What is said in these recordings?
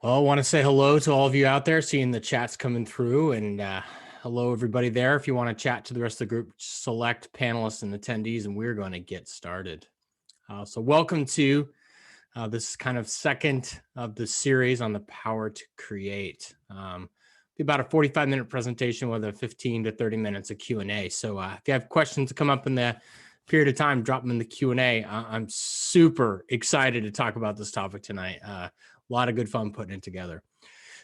Well, I want to say hello to all of you out there, seeing the chats coming through, and hello everybody there. If you want to chat to the rest of the group, select panelists and attendees, and we're going to get started. So welcome to this kind of second of the series on the power to create. Be about a 45-minute presentation with a 15 to 30 minutes of Q&A. So if you have questions to come up in the period of time, drop them in the Q&A. I'm super excited to talk about this topic tonight. A lot of good fun putting it together.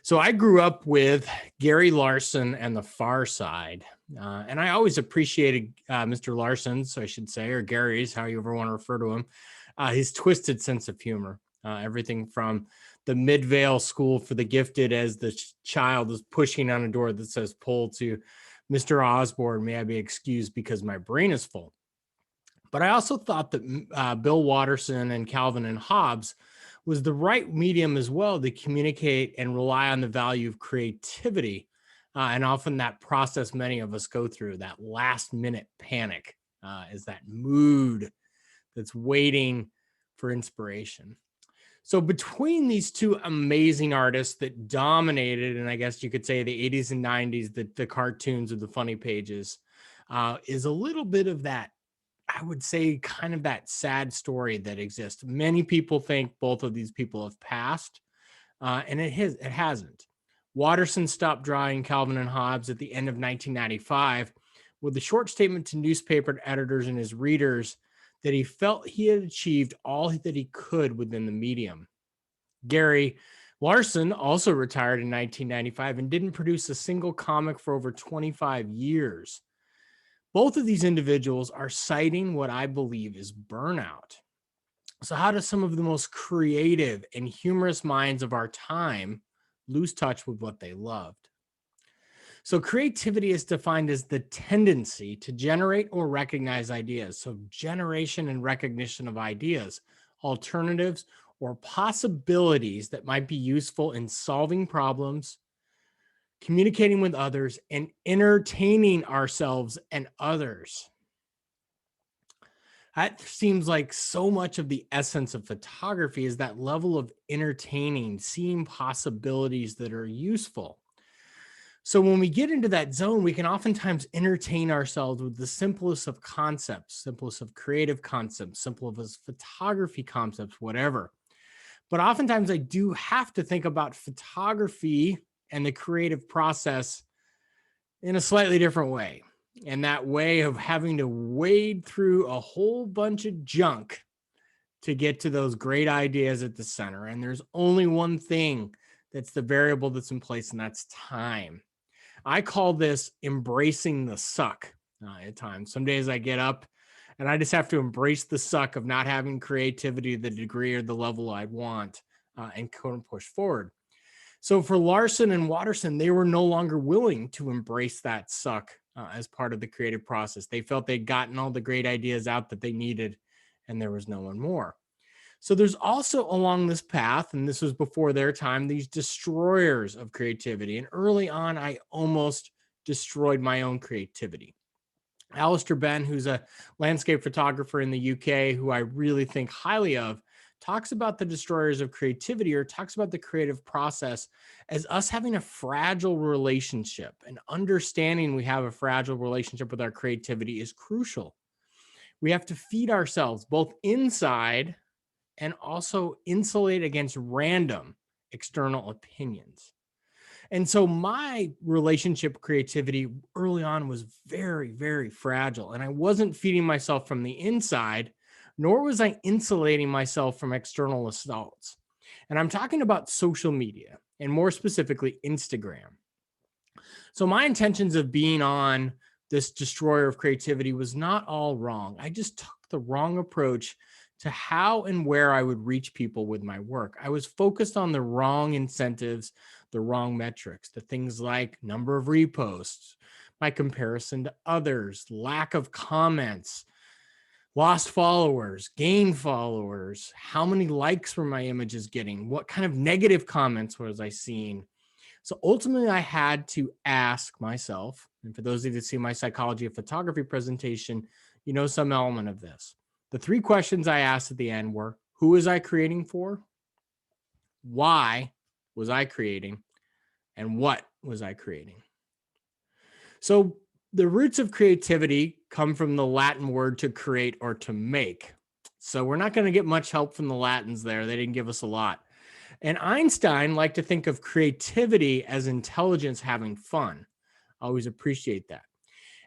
So I grew up with Gary Larson and The Far Side, and I always appreciated Mr. Larson's, I should say, or Gary's, how you ever want to refer to him, his twisted sense of humor. Everything from the Midvale School for the Gifted as the child is pushing on a door that says pull to Mr. Osborne, may I be excused because my brain is full. But I also thought that Bill Watterson and Calvin and Hobbes was the right medium as well to communicate and rely on the value of creativity. And often that process many of us go through, that last minute panic, is that mood that's waiting for inspiration. So between these two amazing artists that dominated, and I guess you could say the 80s and 90s, the cartoons or the funny pages, is a little bit of that, I would say, kind of that sad story that exists. Many people think both of these people have passed, and it hasn't. Watterson stopped drawing Calvin and Hobbes at the end of 1995 with a short statement to newspaper editors and his readers that he felt he had achieved all that he could within the medium. Gary Larson also retired in 1995 and didn't produce a single comic for over 25 years. Both of these individuals are citing what I believe is burnout. So how do some of the most creative and humorous minds of our time lose touch with what they loved? So creativity is defined as the tendency to generate or recognize ideas. So generation and recognition of ideas, alternatives, or possibilities that might be useful in solving problems, communicating with others, and entertaining ourselves and others. That seems like so much of the essence of photography is that level of entertaining, seeing possibilities that are useful. So when we get into that zone, we can oftentimes entertain ourselves with the simplest of concepts, simplest of creative concepts, simplest of photography concepts, whatever. But oftentimes I do have to think about photography and the creative process in a slightly different way. And that way of having to wade through a whole bunch of junk to get to those great ideas at the center. And there's only one thing that's the variable that's in place, and that's time. I call this embracing the suck at times. Some days I get up and I just have to embrace the suck of not having creativity to the degree or the level I want and push forward. So for Larson and Watterson, they were no longer willing to embrace that suck as part of the creative process. They felt they'd gotten all the great ideas out that they needed, and there was no one more. So there's also along this path, and this was before their time, these destroyers of creativity. And early on, I almost destroyed my own creativity. Alistair Benn, who's a landscape photographer in the UK, who I really think highly of, talks about the destroyers of creativity, or talks about the creative process as us having a fragile relationship, and understanding we have a fragile relationship with our creativity is crucial. We have to feed ourselves both inside and also insulate against random external opinions. And so my relationship creativity early on was very, very fragile. And I wasn't feeding myself from the inside, nor was I insulating myself from external assaults. And I'm talking about social media, and more specifically, Instagram. So my intentions of being on this destroyer of creativity was not all wrong. I just took the wrong approach to how and where I would reach people with my work. I was focused on the wrong incentives, the wrong metrics, the things like number of reposts, my comparison to others, lack of comments, lost followers, gained followers, how many likes were my images getting, what kind of negative comments was I seeing. So ultimately I had to ask myself, and for those of you that see my Psychology of Photography presentation, you know some element of this. The three questions I asked at the end were, who was I creating for? Why was I creating and what was I creating? So the roots of creativity come from the Latin word to create or to make. So we're not going to get much help from the Latins there. They didn't give us a lot. And Einstein liked to think of creativity as intelligence having fun. I always appreciate that.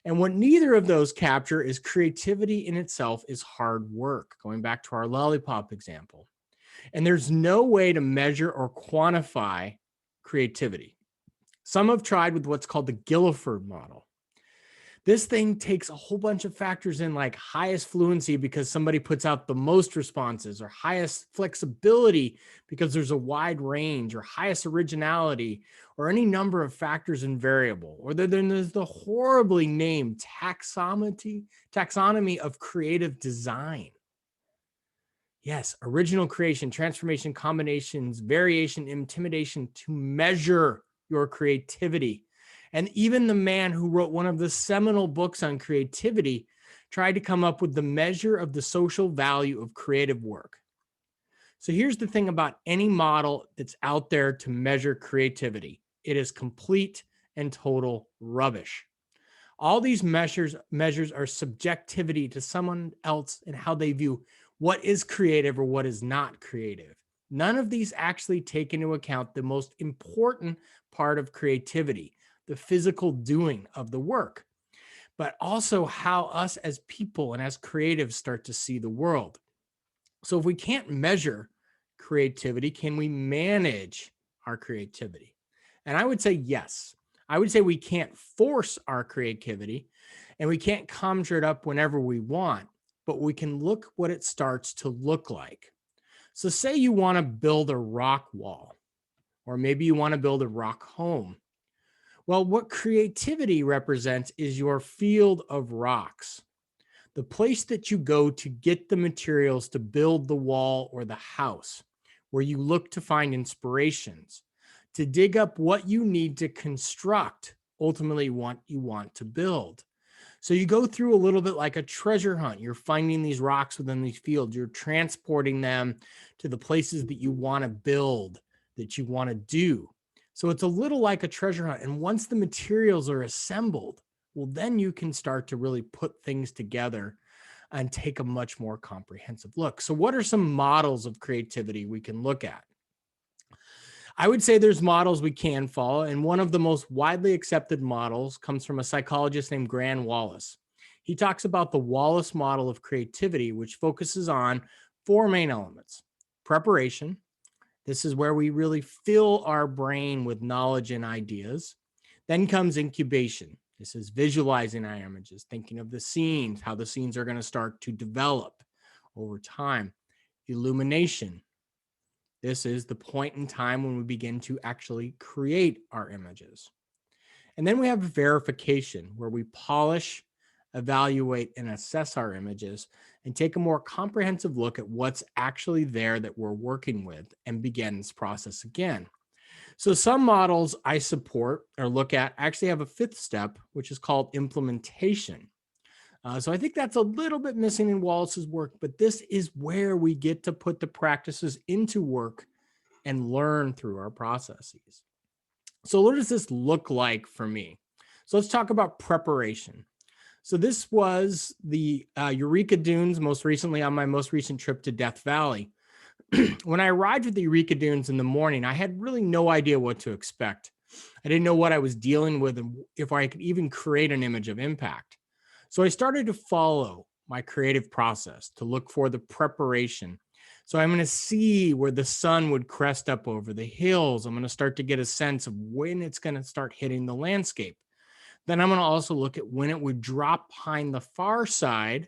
And what neither of those capture is creativity in itself is hard work, going back to our lollipop example. And there's no way to measure or quantify creativity. Some have tried with what's called the Guilford model. This thing takes a whole bunch of factors in, like highest fluency because somebody puts out the most responses, or highest flexibility because there's a wide range, or highest originality, or any number of factors and variable. Or then there's the horribly named taxonomy of creative design. Yes, original creation, transformation, combinations, variation, intimidation to measure your creativity. And even the man who wrote one of the seminal books on creativity tried to come up with the measure of the social value of creative work. So here's the thing about any model that's out there to measure creativity. It is complete and total rubbish. All these measures are subjectivity to someone else and how they view what is creative or what is not creative. None of these actually take into account the most important part of creativity, the physical doing of the work, but also how us as people and as creatives start to see the world. So if we can't measure creativity, can we manage our creativity? And I would say yes. I would say we can't force our creativity and we can't conjure it up whenever we want, but we can look what it starts to look like. So say you want to build a rock wall, or maybe you want to build a rock home. Well, what creativity represents is your field of rocks, the place that you go to get the materials to build the wall or the house, where you look to find inspirations, to dig up what you need to construct, ultimately what you want to build. So you go through a little bit like a treasure hunt. You're finding these rocks within these fields. You're transporting them to the places that you want to build, that you want to do. So it's a little like a treasure hunt. And once the materials are assembled, well, then you can start to really put things together and take a much more comprehensive look. So what are some models of creativity we can look at? I would say there's models we can follow, and one of the most widely accepted models comes from a psychologist named Graham Wallace. He talks about the Wallace model of creativity, which focuses on four main elements: preparation. This is where we really fill our brain with knowledge and ideas. Then comes incubation. This is visualizing our images, thinking of the scenes, how the scenes are going to start to develop over time. Illumination. This is the point in time when we begin to actually create our images. And then we have verification, where we polish, evaluate, and assess our images and take a more comprehensive look at what's actually there that we're working with and begin this process again. So some models I support or look at actually have a fifth step, which is called implementation. So I think that's a little bit missing in Wallace's work, but this is where we get to put the practices into work and learn through our processes. So what does this look like for me? So let's talk about preparation. So this was the Eureka Dunes most recently on my most recent trip to Death Valley. When I arrived at the Eureka Dunes in the morning, I had really no idea what to expect. I didn't know what I was dealing with and if I could even create an image of impact. So I started to follow my creative process to look for the preparation. So I'm going to see where the sun would crest up over the hills. I'm going to start to get a sense of when it's going to start hitting the landscape. Then I'm going to also look at when it would drop behind the far side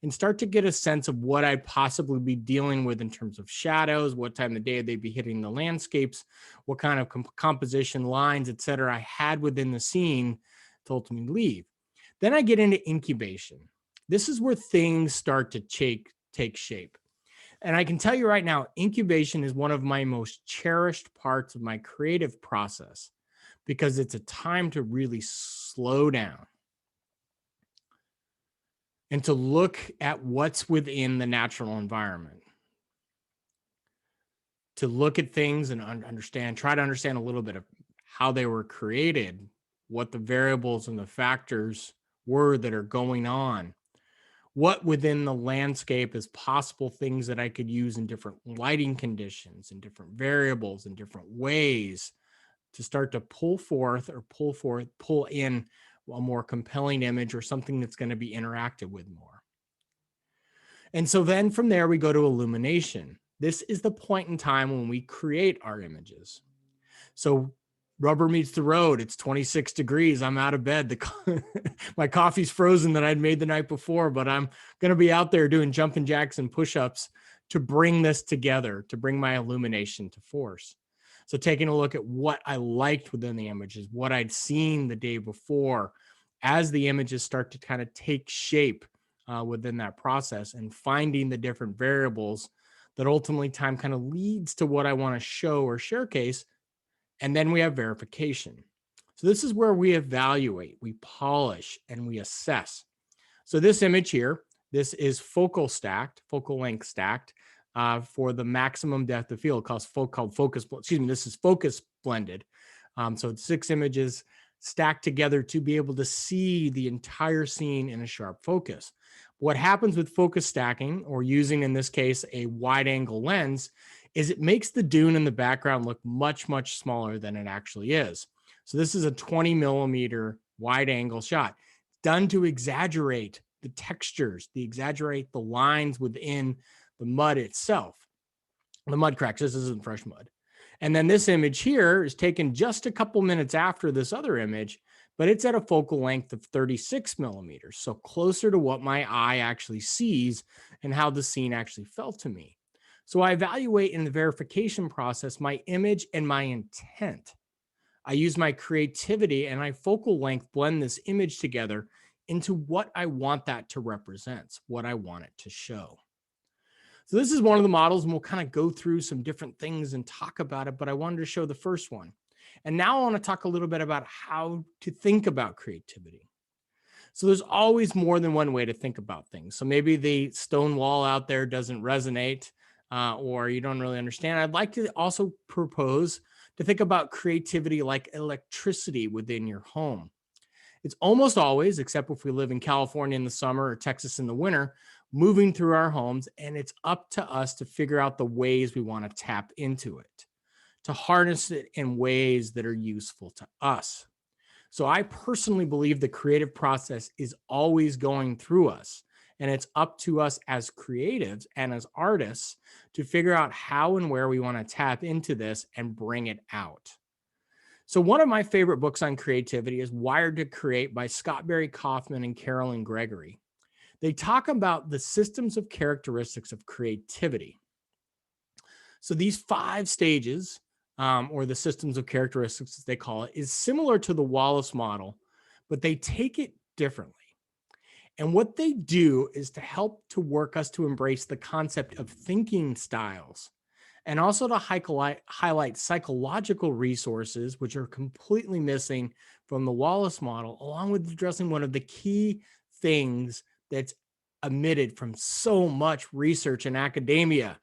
and start to get a sense of what I'd possibly be dealing with in terms of shadows, what time of day they'd be hitting the landscapes, what kind of composition, lines, et cetera, I had within the scene to ultimately leave. Then I get into incubation. This is where things start to take shape. And I can tell you right now, incubation is one of my most cherished parts of my creative process because it's a time to really slow down and to look at what's within the natural environment, to look at things and try to understand a little bit of how they were created, what the variables and the factors were that are going on, what within the landscape is possible things that I could use in different lighting conditions and different variables in different ways to start to pull in a more compelling image or something that's going to be interacted with more. And so then from there, we go to illumination. This is the point in time when we create our images. So rubber meets the road. It's 26 degrees. I'm out of bed. My coffee's frozen that I'd made the night before, but I'm going to be out there doing jumping jacks and push-ups to bring this together, to bring my illumination to force. So taking a look at what I liked within the images, what I'd seen the day before, as the images start to kind of take shape within that process, and finding the different variables that ultimately time kind of leads to what I want to show or showcase. And then we have verification. So this is where we evaluate, we polish, and we assess. So this image here, this is focal length stacked for the maximum depth of field called focus. This is focus blended. So it's 6 images stacked together to be able to see the entire scene in a sharp focus. What happens with focus stacking, or using in this case a wide angle lens, is it makes the dune in the background look much, much smaller than it actually is. So this is a 20 millimeter wide angle shot done to exaggerate the textures, to exaggerate the lines within the mud itself. The mud cracks, this isn't fresh mud. And then this image here is taken just a couple minutes after this other image, but it's at a focal length of 36 millimeters. So closer to what my eye actually sees and how the scene actually felt to me. So I evaluate in the verification process my image and my intent. I use my creativity and I focal length blend this image together into what I want that to represent, what I want it to show. So this is one of the models, and we'll kind of go through some different things and talk about it, but I wanted to show the first one. And now I want to talk a little bit about how to think about creativity. So there's always more than one way to think about things. So maybe the stone wall out there doesn't resonate, or you don't really understand. I'd like to also propose to think about creativity like electricity within your home. It's almost always, except if we live in California in the summer or Texas in the winter, moving through our homes, and it's up to us to figure out the ways we want to tap into it, to harness it in ways that are useful to us. So I personally believe the creative process is always going through us, and it's up to us as creatives and as artists to figure out how and where we want to tap into this and bring it out. So one of my favorite books on creativity is Wired to Create by Scott Barry Kaufman and Carolyn Gregory. They talk about the systems of characteristics of creativity. So these 5 stages, or the systems of characteristics, as they call it, is similar to the Wallace model, but they take it differently. And what they do is to help to work us to embrace the concept of thinking styles, and also to highlight psychological resources, which are completely missing from the Wallace model, along with addressing one of the key things that's omitted from so much research in academia,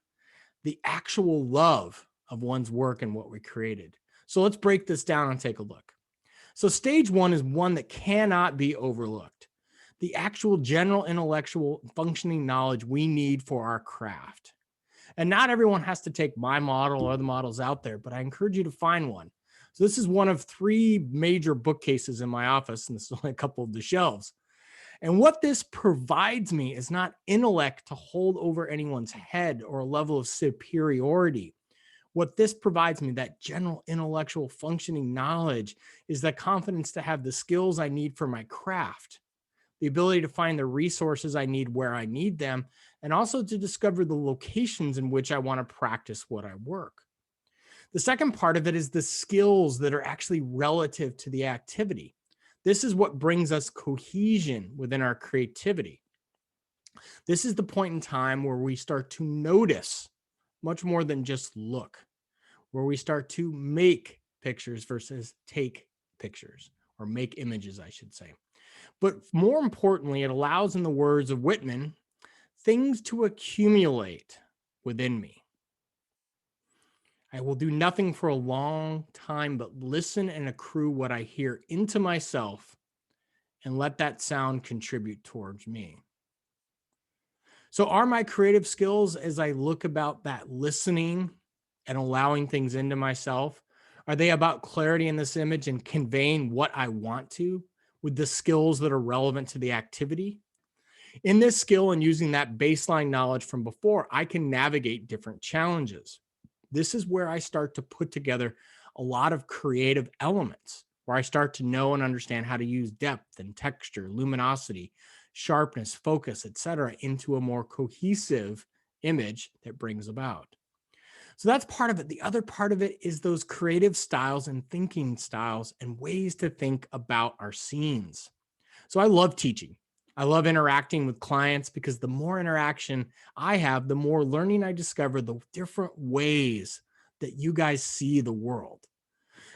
the actual love of one's work and what we created. So let's break this down and take a look. So stage 1 is one that cannot be overlooked. The actual general intellectual functioning knowledge we need for our craft. And not everyone has to take my model or the models out there, but I encourage you to find one. So this is one of 3 major bookcases in my office, and this is only a couple of the shelves. And what this provides me is not intellect to hold over anyone's head or a level of superiority. What this provides me, that general intellectual functioning knowledge, is the confidence to have the skills I need for my craft, the ability to find the resources I need where I need them, and also to discover the locations in which I want to practice what I work. The second part of it is the skills that are actually relative to the activity. This is what brings us cohesion within our creativity. This is the point in time where we start to notice much more than just look, where we start to make pictures versus take pictures, or make images, I should say. But more importantly, it allows, in the words of Whitman, things to accumulate within me. I will do nothing for a long time but listen and accrue what I hear into myself and let that sound contribute towards me. So, are my creative skills as I look about that listening and allowing things into myself? Are they about clarity in this image and conveying what I want to with the skills that are relevant to the activity? In this skill and using that baseline knowledge from before, I can navigate different challenges. This is where I start to put together a lot of creative elements, where I start to know and understand how to use depth and texture, luminosity, sharpness, focus, etc., into a more cohesive image that brings about. So that's part of it. The other part of it is those creative styles and thinking styles and ways to think about our scenes. So I love teaching. I love interacting with clients because the more interaction I have, the more learning I discover, the different ways that you guys see the world.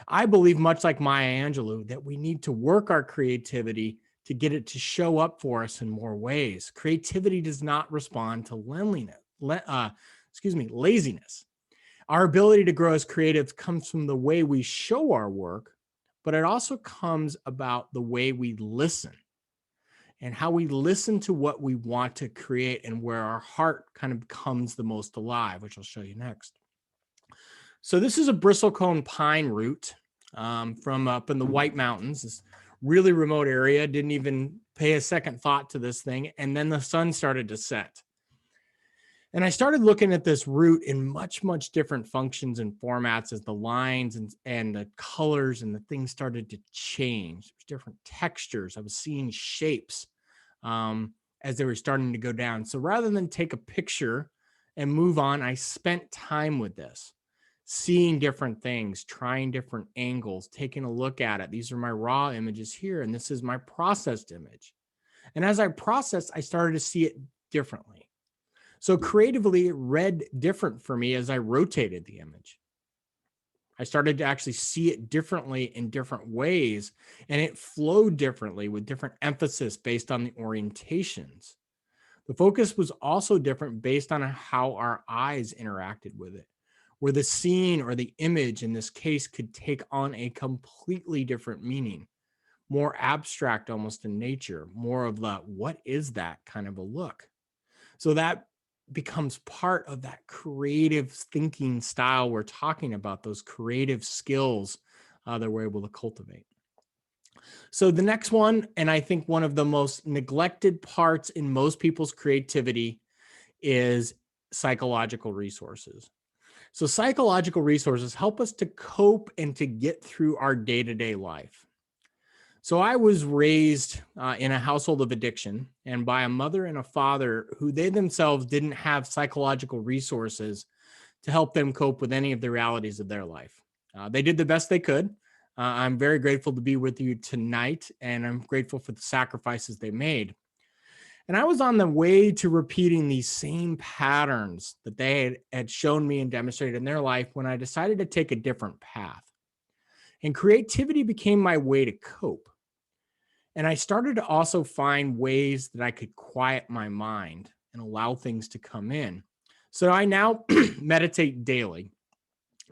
I believe, much like Maya Angelou, that we need to work our creativity to get it to show up for us in more ways. Creativity does not respond to laziness. Our ability to grow as creatives comes from the way we show our work, but it also comes about the way we listen and how we listen to what we want to create and where our heart kind of becomes the most alive, which I'll show you next. So this is a bristlecone pine root from up in the White Mountains, this really remote area. Didn't even pay a second thought to this thing. And then the sun started to set. And I started looking at this root in much, much different functions and formats as the lines and the colors and the things started to change. There's different textures. I was seeing shapes as they were starting to go down. So rather than take a picture and move on, I spent time with this, seeing different things, trying different angles, taking a look at it. These are my raw images here, and this is my processed image. And as I processed, I started to see it differently. So creatively, it read different for me as I rotated the image. I started to actually see it differently in different ways, and it flowed differently with different emphasis based on the orientations. The focus was also different based on how our eyes interacted with it, where the scene or the image in this case could take on a completely different meaning, more abstract almost in nature, more of the what is that kind of a look. So that becomes part of that creative thinking style we're talking about, those creative skills that we're able to cultivate. So the next one, and I think one of the most neglected parts in most people's creativity, is psychological resources. So psychological resources help us to cope and to get through our day-to-day life. So I was raised in a household of addiction and by a mother and a father who they themselves didn't have psychological resources to help them cope with any of the realities of their life. They did the best they could. I'm very grateful to be with you tonight, and I'm grateful for the sacrifices they made. And I was on the way to repeating these same patterns that they had shown me and demonstrated in their life when I decided to take a different path. And creativity became my way to cope. And I started to also find ways that I could quiet my mind and allow things to come in. So I now meditate daily.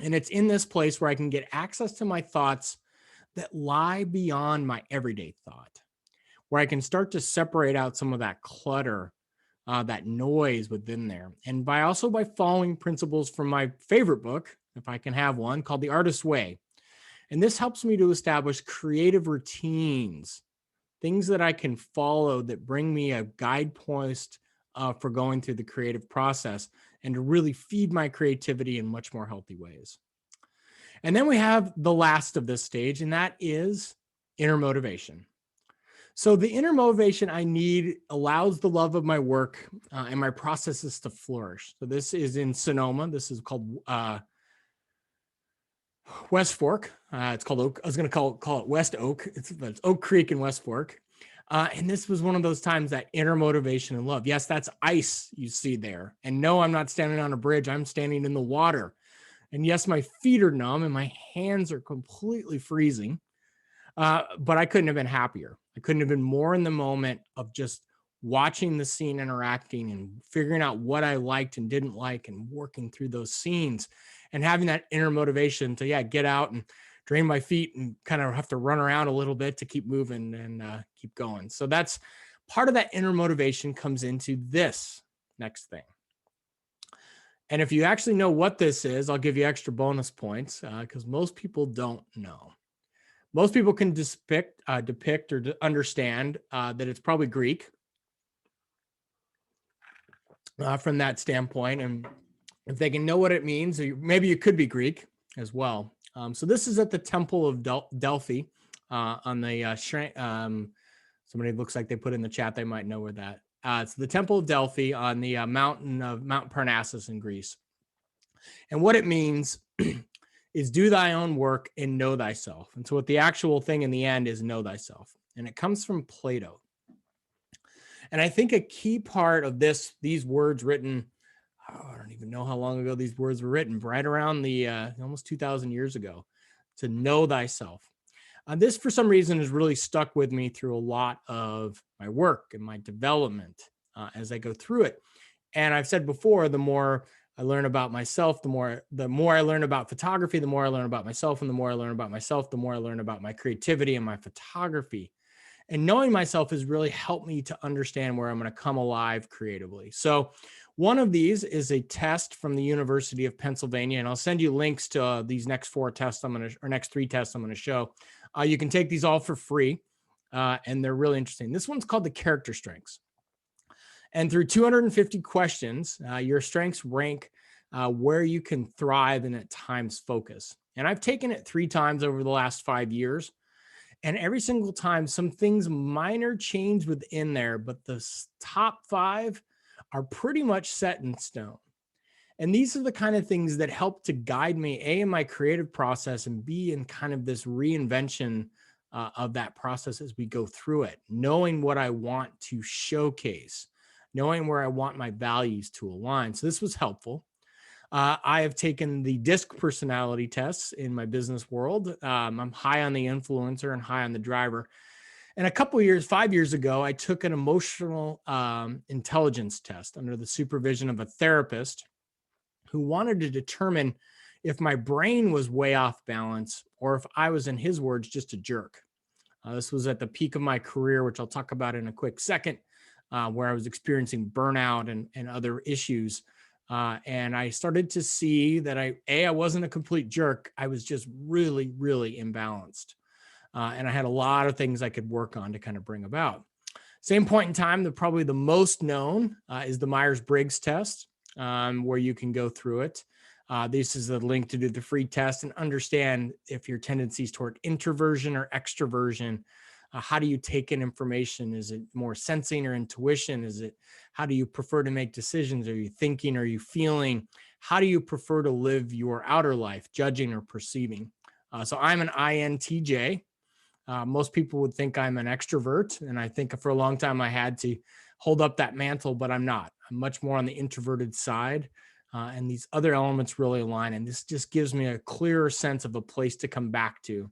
And it's in this place where I can get access to my thoughts that lie beyond my everyday thought, where I can start to separate out some of that clutter, that noise within there. And by following principles from my favorite book, if I can have one, called The Artist's Way. And this helps me to establish creative routines, things that I can follow that bring me a guidepost for going through the creative process and to really feed my creativity in much more healthy ways. And then we have the last of this stage, and that is inner motivation. So the inner motivation I need allows the love of my work and my processes to flourish. So this is in Sonoma. This is called West Fork. It's called Oak. I was going to call it West Oak. It's Oak Creek in West Fork. And this was one of those times that inner motivation and love. Yes, that's ice you see there. And no, I'm not standing on a bridge. I'm standing in the water. And yes, my feet are numb and my hands are completely freezing. But I couldn't have been happier. I couldn't have been more in the moment of just watching the scene interacting and figuring out what I liked and didn't like and working through those scenes and having that inner motivation to, yeah, get out and drain my feet and kind of have to run around a little bit to keep moving and keep going. So that's part of that inner motivation comes into this next thing. And if you actually know what this is, I'll give you extra bonus points because most people don't know. Most people can depict or understand that it's probably Greek from that standpoint. And if they can know what it means, maybe it could be Greek as well. So this is at the Temple of Delphi on the somebody looks like they put in the chat. They might know where that. It's the Temple of Delphi on the mountain of Mount Parnassus in Greece. And what it means is do thy own work and know thyself. And so what the actual thing in the end is know thyself. And it comes from Plato. And I think a key part of these words written, I don't even know how long ago these words were written, right around the almost 2,000 years ago, to know thyself. This, for some reason, has really stuck with me through a lot of my work and my development as I go through it. And I've said before, the more I learn about myself, the more I learn about photography, the more I learn about myself, and the more I learn about myself, the more I learn about my creativity and my photography. And knowing myself has really helped me to understand where I'm going to come alive creatively. So one of these is a test from the University of Pennsylvania, and I'll send you links to these next 4 tests next 3 tests I'm going to show. You can take these all for free, and they're really interesting. This one's called the character strengths. And through 250 questions, your strengths rank where you can thrive and at times focus. And I've taken it 3 times over the last 5 years. And every single time, some things minor change within there, but the top 5 are pretty much set in stone. And these are the kind of things that help to guide me, A, in my creative process, and B, in kind of this reinvention of that process as we go through it, knowing what I want to showcase, knowing where I want my values to align. So this was helpful. I have taken the DISC personality tests in my business world. I'm high on the influencer and high on the driver. And a couple of years, 5 years ago, I took an emotional intelligence test under the supervision of a therapist who wanted to determine if my brain was way off balance or if I was, in his words, just a jerk. This was at the peak of my career, which I'll talk about in a quick second, where I was experiencing burnout and other issues. And I started to see that I wasn't a complete jerk. I was just really, really imbalanced. And I had a lot of things I could work on to kind of bring about. Same point in time, probably the most known is the Myers-Briggs Test, where you can go through it. This is a link to do the free test and understand if your tendencies toward introversion or extroversion. How do you take in information? Is it more sensing or intuition? How do you prefer to make decisions? Are you thinking? Are you feeling? How do you prefer to live your outer life, judging or perceiving? So I'm an INTJ. Most people would think I'm an extrovert. And I think for a long time I had to hold up that mantle, but I'm not. I'm much more on the introverted side. And these other elements really align. And this just gives me a clearer sense of a place to come back to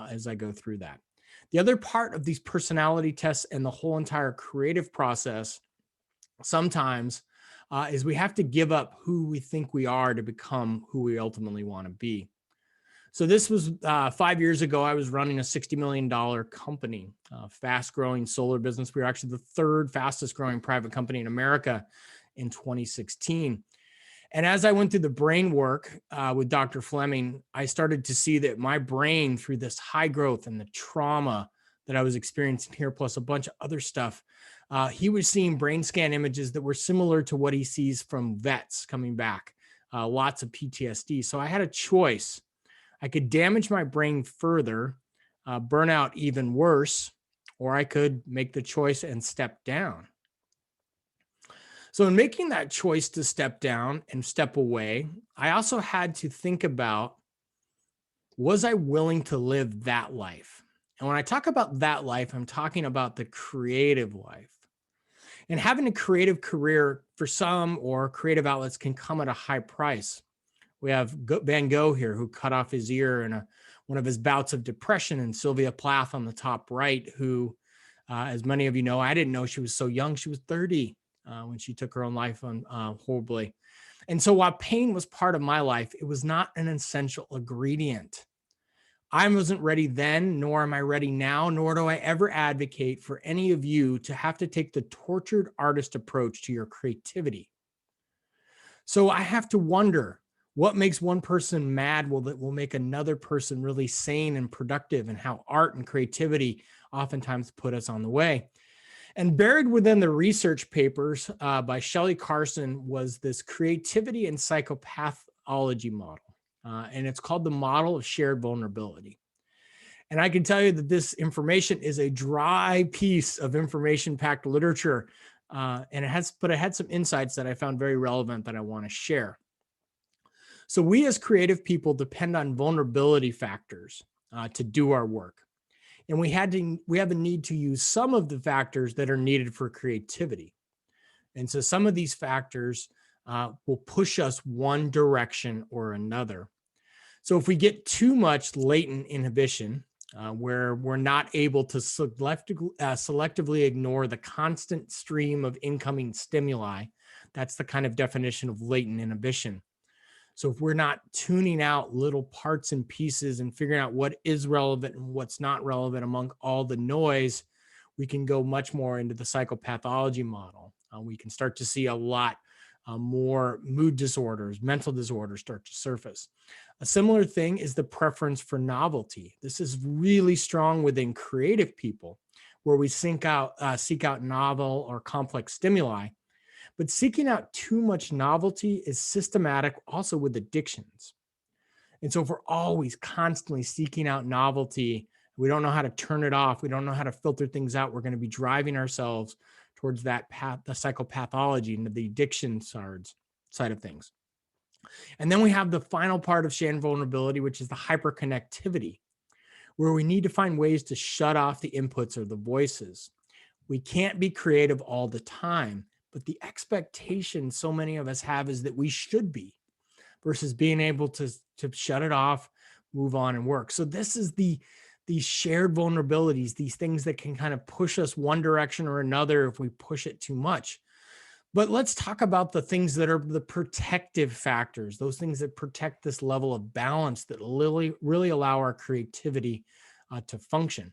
as I go through that. The other part of these personality tests and the whole entire creative process sometimes is we have to give up who we think we are to become who we ultimately want to be. So this was 5 years ago. I was running a $60 million company, fast growing solar business. We were actually the 3rd fastest growing private company in America in 2016. And as I went through the brain work with Dr. Fleming, I started to see that my brain, through this high growth and the trauma that I was experiencing here, plus a bunch of other stuff, he was seeing brain scan images that were similar to what he sees from vets coming back, lots of PTSD. So I had a choice. I could damage my brain further, burn out even worse, or I could make the choice and step down. So in making that choice to step down and step away, I also had to think about, was I willing to live that life? And when I talk about that life, I'm talking about the creative life. And having a creative career for some or creative outlets can come at a high price. We have Van Gogh here, who cut off his ear in one of his bouts of depression, and Sylvia Plath on the top right, who As many of you know, I didn't know she was so young. She was 30 when she took her own life on horribly. And so while pain was part of my life, it was not an essential ingredient. I wasn't ready then, nor am I ready now, nor do I ever advocate for any of you to have to take the tortured artist approach to your creativity. So I have to wonder, what makes one person mad that will make another person really sane and productive, and how art and creativity oftentimes put us on the way. And buried within the research papers by Shelley Carson was this creativity and psychopathology model. And it's called the model of shared vulnerability. And I can tell you that this information is a dry piece of information-packed literature. And it had some insights that I found very relevant that I want to share. So we as creative people depend on vulnerability factors to do our work. And we have a need to use some of the factors that are needed for creativity. And so some of these factors will push us one direction or another. So if we get too much latent inhibition, where we're not able to selectively ignore the constant stream of incoming stimuli, that's the kind of definition of latent inhibition. So if we're not tuning out little parts and pieces and figuring out what is relevant and what's not relevant among all the noise, we can go much more into the psychopathology model. We can start to see a lot more mood disorders, mental disorders start to surface. A similar thing is the preference for novelty. This is really strong within creative people, where we seek out novel or complex stimuli. But seeking out too much novelty is systematic also with addictions. And so if we're always constantly seeking out novelty, we don't know how to turn it off, we don't know how to filter things out, we're going to be driving ourselves towards that path, the psychopathology and the addiction side of things. And then we have the final part of shared vulnerability, which is the hyperconnectivity, where we need to find ways to shut off the inputs or the voices. We can't be creative all the time, but the expectation so many of us have is that we should be, versus being able to shut it off, move on, and work. So this is these shared vulnerabilities, these things that can kind of push us one direction or another if we push it too much. But let's talk about the things that are the protective factors, those things that protect this level of balance that really allow our creativity to function.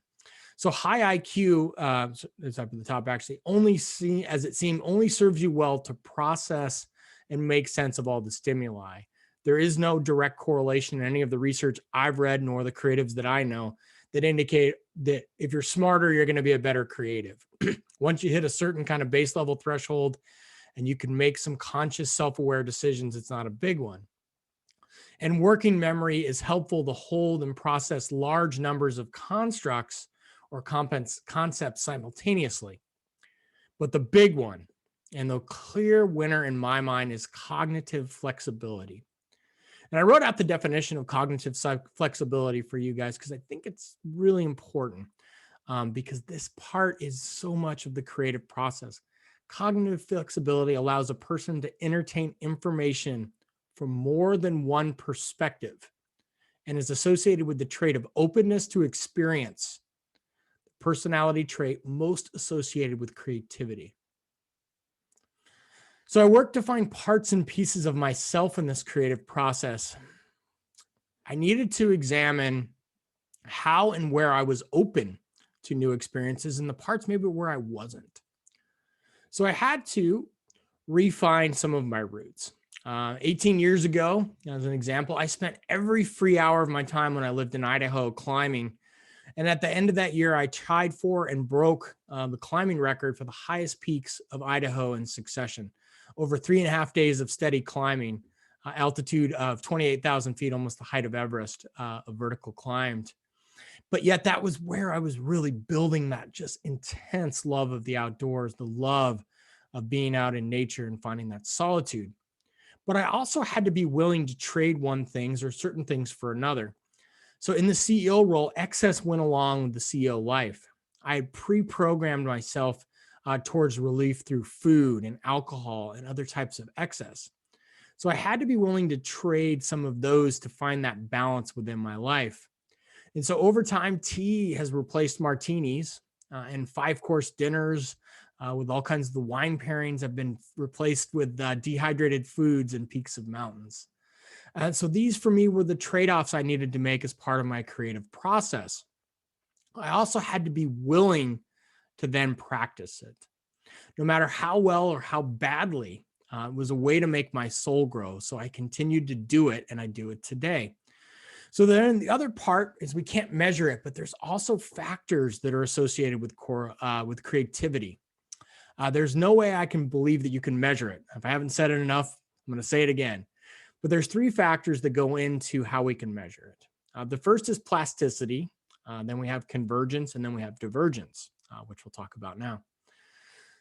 So high IQ, it's up at the top actually, only serves you well to process and make sense of all the stimuli. There is no direct correlation in any of the research I've read, nor the creatives that I know, that indicate that if you're smarter, you're going to be a better creative. Once you hit a certain kind of base level threshold and you can make some conscious self-aware decisions, it's not a big one. And working memory is helpful to hold and process large numbers of constructs or concepts simultaneously. But the big one, and the clear winner in my mind, is cognitive flexibility. And I wrote out the definition of cognitive flexibility for you guys because I think it's really important, because this part is so much of the creative process. Cognitive flexibility allows a person to entertain information from more than one perspective and is associated with the trait of openness to experience, the personality trait most associated with creativity. So I worked to find parts and pieces of myself in this creative process. I needed to examine how and where I was open to new experiences and the parts maybe where I wasn't. So I had to refine some of my roots. 18 years ago, as an example, I spent every free hour of my time when I lived in Idaho climbing. And at the end of that year, I tied for and broke the climbing record for the highest peaks of Idaho in succession. Over 3.5 days of steady climbing, altitude of 28,000 feet, almost the height of Everest, of vertical climbed. But yet that was where I was really building that just intense love of the outdoors, the love of being out in nature and finding that solitude. But I also had to be willing to trade certain things for another. So in the CEO role, excess went along with the CEO life. I had pre-programmed myself towards relief through food and alcohol and other types of excess. So I had to be willing to trade some of those to find that balance within my life. And so over time, tea has replaced martinis, and 5-course dinners with all kinds of the wine pairings have been replaced with dehydrated foods and peaks of mountains. So these for me were the trade-offs I needed to make as part of my creative process. I also had to be willing to then practice it. No matter how well or how badly, it was a way to make my soul grow. So I continued to do it, and I do it today. So then the other part is we can't measure it, but there's also factors that are associated with with creativity. There's no way I can believe that you can measure it. If I haven't said it enough, I'm going to say it again. But there's 3 factors that go into how we can measure it. The first is plasticity. Then we have convergence, and then we have divergence, which we'll talk about now.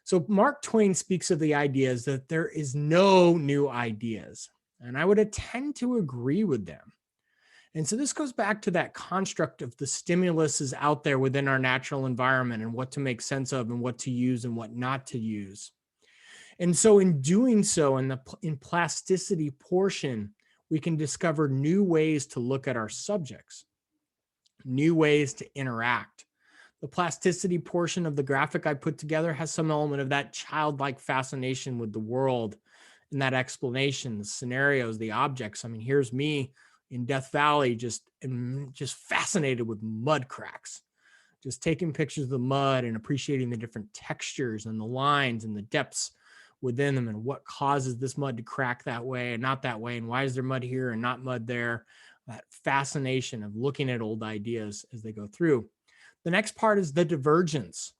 So Mark Twain speaks of the ideas that there is no new ideas, and I would tend to agree with them. And so this goes back to that construct of the stimulus is out there within our natural environment and what to make sense of and what to use and what not to use. And so in doing so, in plasticity portion, we can discover new ways to look at our subjects, new ways to interact. The plasticity portion of the graphic I put together has some element of that childlike fascination with the world and that explanation, the scenarios, the objects. I mean, here's me in Death Valley, just fascinated with mud cracks, just taking pictures of the mud and appreciating the different textures and the lines and the depths within them and what causes this mud to crack that way and not that way, and why is there mud here and not mud there. That fascination of looking at old ideas as they go through. The next part is the divergence.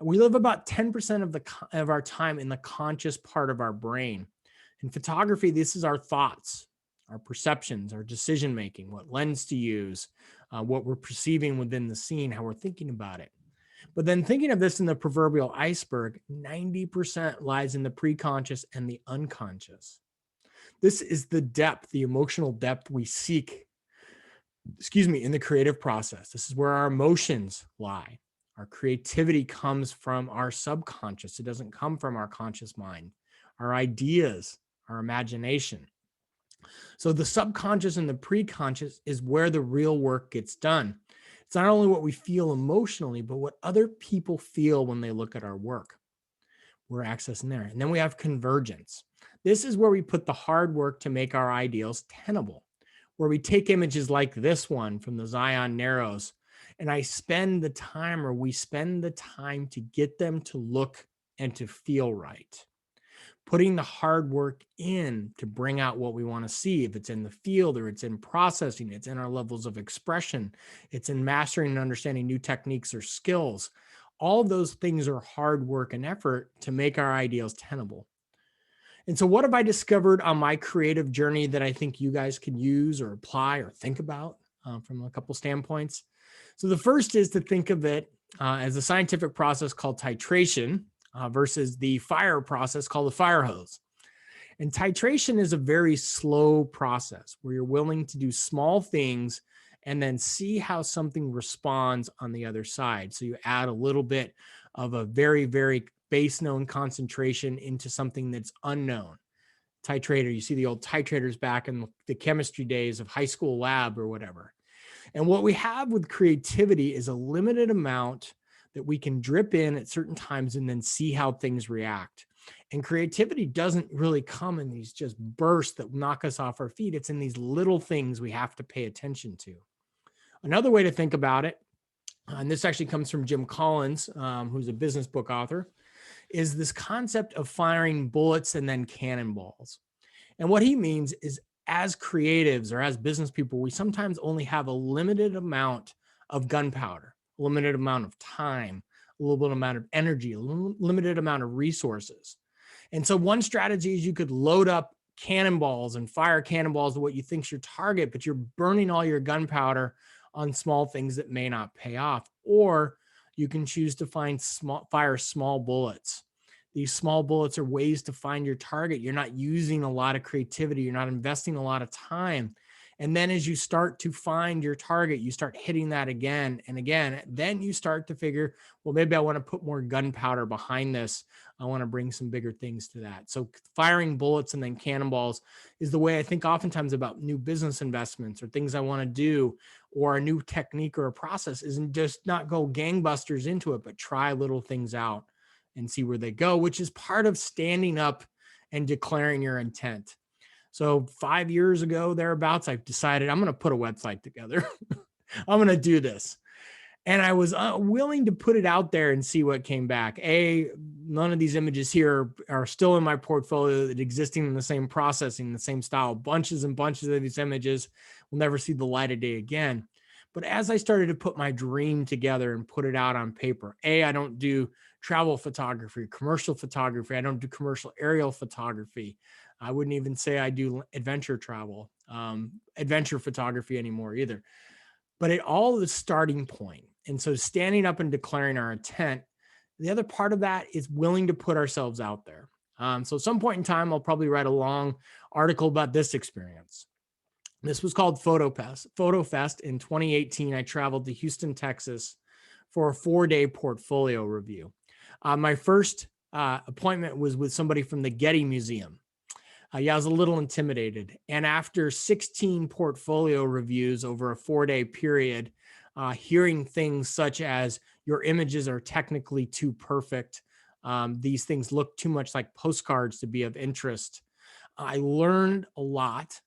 We live about 10% of our time in the conscious part of our brain. In photography, this is our thoughts, our perceptions, our decision-making, what lens to use, what we're perceiving within the scene, how we're thinking about it. But then thinking of this in the proverbial iceberg, 90% lies in the preconscious and the unconscious. This is the depth, the emotional depth we seek, in the creative process. This is where our emotions lie. Our creativity comes from our subconscious. It doesn't come from our conscious mind, our ideas, our imagination. So the subconscious and the preconscious is where the real work gets done. It's not only what we feel emotionally, but what other people feel when they look at our work. We're accessing there. And then we have convergence. This is where we put the hard work to make our ideals tenable, where we take images like this one from the Zion Narrows, and we spend the time to get them to look and to feel right. Putting the hard work in to bring out what we want to see. If it's in the field or it's in processing, it's in our levels of expression, it's in mastering and understanding new techniques or skills. All of those things are hard work and effort to make our ideals tenable. And so what have I discovered on my creative journey that I think you guys can use or apply or think about from a couple standpoints? So the first is to think of it as a scientific process called titration versus the fire process called the fire hose. And titration is a very slow process where you're willing to do small things and then see how something responds on the other side. So you add a little bit of a very, very base known concentration into something that's unknown. Titrator, you see the old titrators back in the chemistry days of high school lab or whatever. And what we have with creativity is a limited amount that we can drip in at certain times and then see how things react. And creativity doesn't really come in these just bursts that knock us off our feet. It's in these little things we have to pay attention to. Another way to think about it, and this actually comes from Jim Collins, who's a business book author, is this concept of firing bullets and then cannonballs. And what he means is as creatives or as business people, we sometimes only have a limited amount of gunpowder, a limited amount of time, a little bit amount of energy, a limited amount of resources. And so one strategy is you could load up cannonballs and fire cannonballs to what you think's your target, but you're burning all your gunpowder on small things that may not pay off. Or you can choose to fire small bullets. These small bullets are ways to find your target. You're not using a lot of creativity. You're not investing a lot of time. And then as you start to find your target, you start hitting that again and again. Then you start to figure, well, maybe I want to put more gunpowder behind this. I want to bring some bigger things to that. So firing bullets and then cannonballs is the way I think oftentimes about new business investments or things I want to do, or a new technique or a process, isn't just not go gangbusters into it, but try little things out and see where they go, which is part of standing up and declaring your intent. So 5 years ago, thereabouts, I've decided I'm going to put a website together. I'm going to do this. And I was willing to put it out there and see what came back. None of these images here are still in my portfolio that existing in the same processing, the same style. Bunches and bunches of these images will never see the light of day again. But as I started to put my dream together and put it out on paper, I don't do travel photography, commercial photography. I don't do commercial aerial photography. I wouldn't even say I do adventure travel, adventure photography anymore either. But it all is starting point. And so standing up and declaring our intent, the other part of that is willing to put ourselves out there. So at some point in time, I'll probably write a long article about this experience. This was called Photo Fest in 2018. I traveled to Houston, Texas for a 4-day portfolio review. My first appointment was with somebody from the Getty Museum. I was a little intimidated. And after 16 portfolio reviews over a 4-day period, hearing things such as your images are technically too perfect, these things look too much like postcards to be of interest, I learned a lot.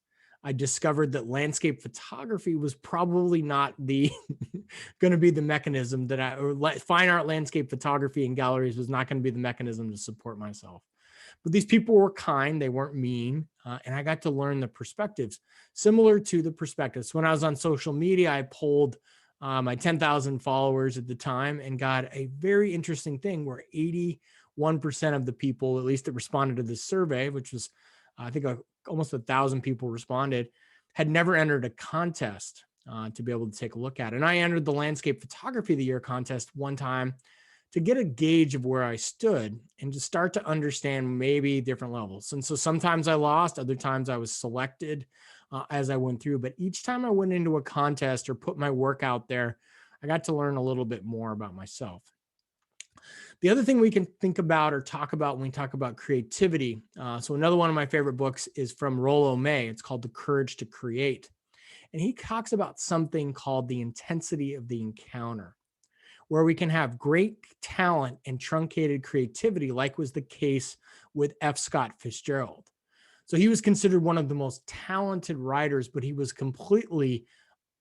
I discovered that landscape photography was probably not the going to be the mechanism that fine art landscape photography in galleries was not going to be the mechanism to support myself. But these people were kind, they weren't mean, and I got to learn the perspectives, similar to the perspectives. When I was on social media, I polled my 10,000 followers at the time and got a very interesting thing where 81% of the people, at least that responded to this survey, which was, I think almost 1,000 people responded, had never entered a contest to be able to take a look at. And I entered the Landscape Photography of the Year contest one time to get a gauge of where I stood and to start to understand maybe different levels. And so sometimes I lost, other times I was selected as I went through. But each time I went into a contest or put my work out there, I got to learn a little bit more about myself. The other thing we can think about or talk about when we talk about creativity. So another one of my favorite books is from Rollo May. It's called The Courage to Create. And he talks about something called the intensity of the encounter, where we can have great talent and truncated creativity, like was the case with F. Scott Fitzgerald. So he was considered one of the most talented writers, but he was completely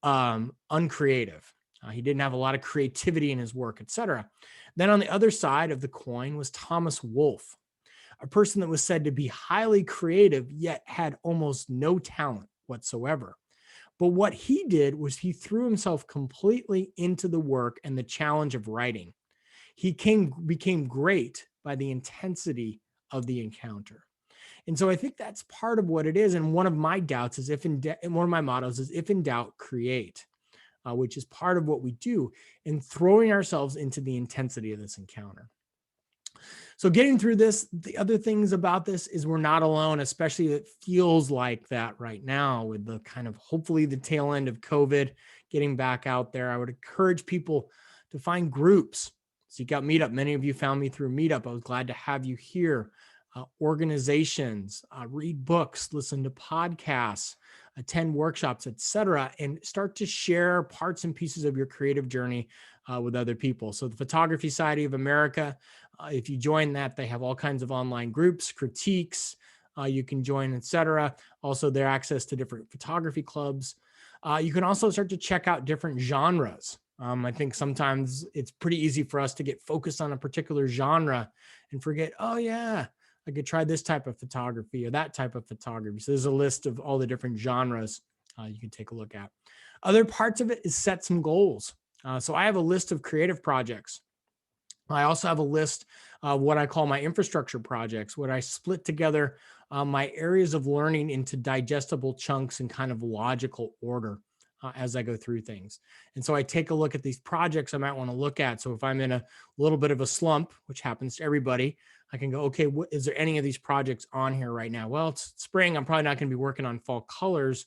uncreative. He didn't have a lot of creativity in his work, etc. Then on the other side of the coin was Thomas Wolfe, a person that was said to be highly creative, yet had almost no talent whatsoever. But what he did was he threw himself completely into the work and the challenge of writing. He became great by the intensity of the encounter. And so I think that's part of what it is. And one of my doubts is one of my mottos is if in doubt, create, which is part of what we do in throwing ourselves into the intensity of this encounter. So getting through this, the other things about this is we're not alone, especially it feels like that right now with the kind of hopefully the tail end of COVID getting back out there. I would encourage people to find groups, seek out Meetup. Many of you found me through Meetup. I was glad to have you here. Organizations, read books, listen to podcasts, attend workshops, etc., and start to share parts and pieces of your creative journey with other people. So the Photography Society of America, if you join that, they have all kinds of online groups, critiques, you can join, etc. Also, their access to different photography clubs. You can also start to check out different genres. I think sometimes it's pretty easy for us to get focused on a particular genre and forget, oh yeah, I could try this type of photography or that type of photography. So there's a list of all the different genres you can take a look at. Other parts of it is set some goals. So I have a list of creative projects. I also have a list of what I call my infrastructure projects, where I split together my areas of learning into digestible chunks and kind of logical order as I go through things. And so I take a look at these projects I might want to look at. So if I'm in a little bit of a slump, which happens to everybody, I can go, okay, is there any of these projects on here right now? Well, it's spring. I'm probably not going to be working on fall colors,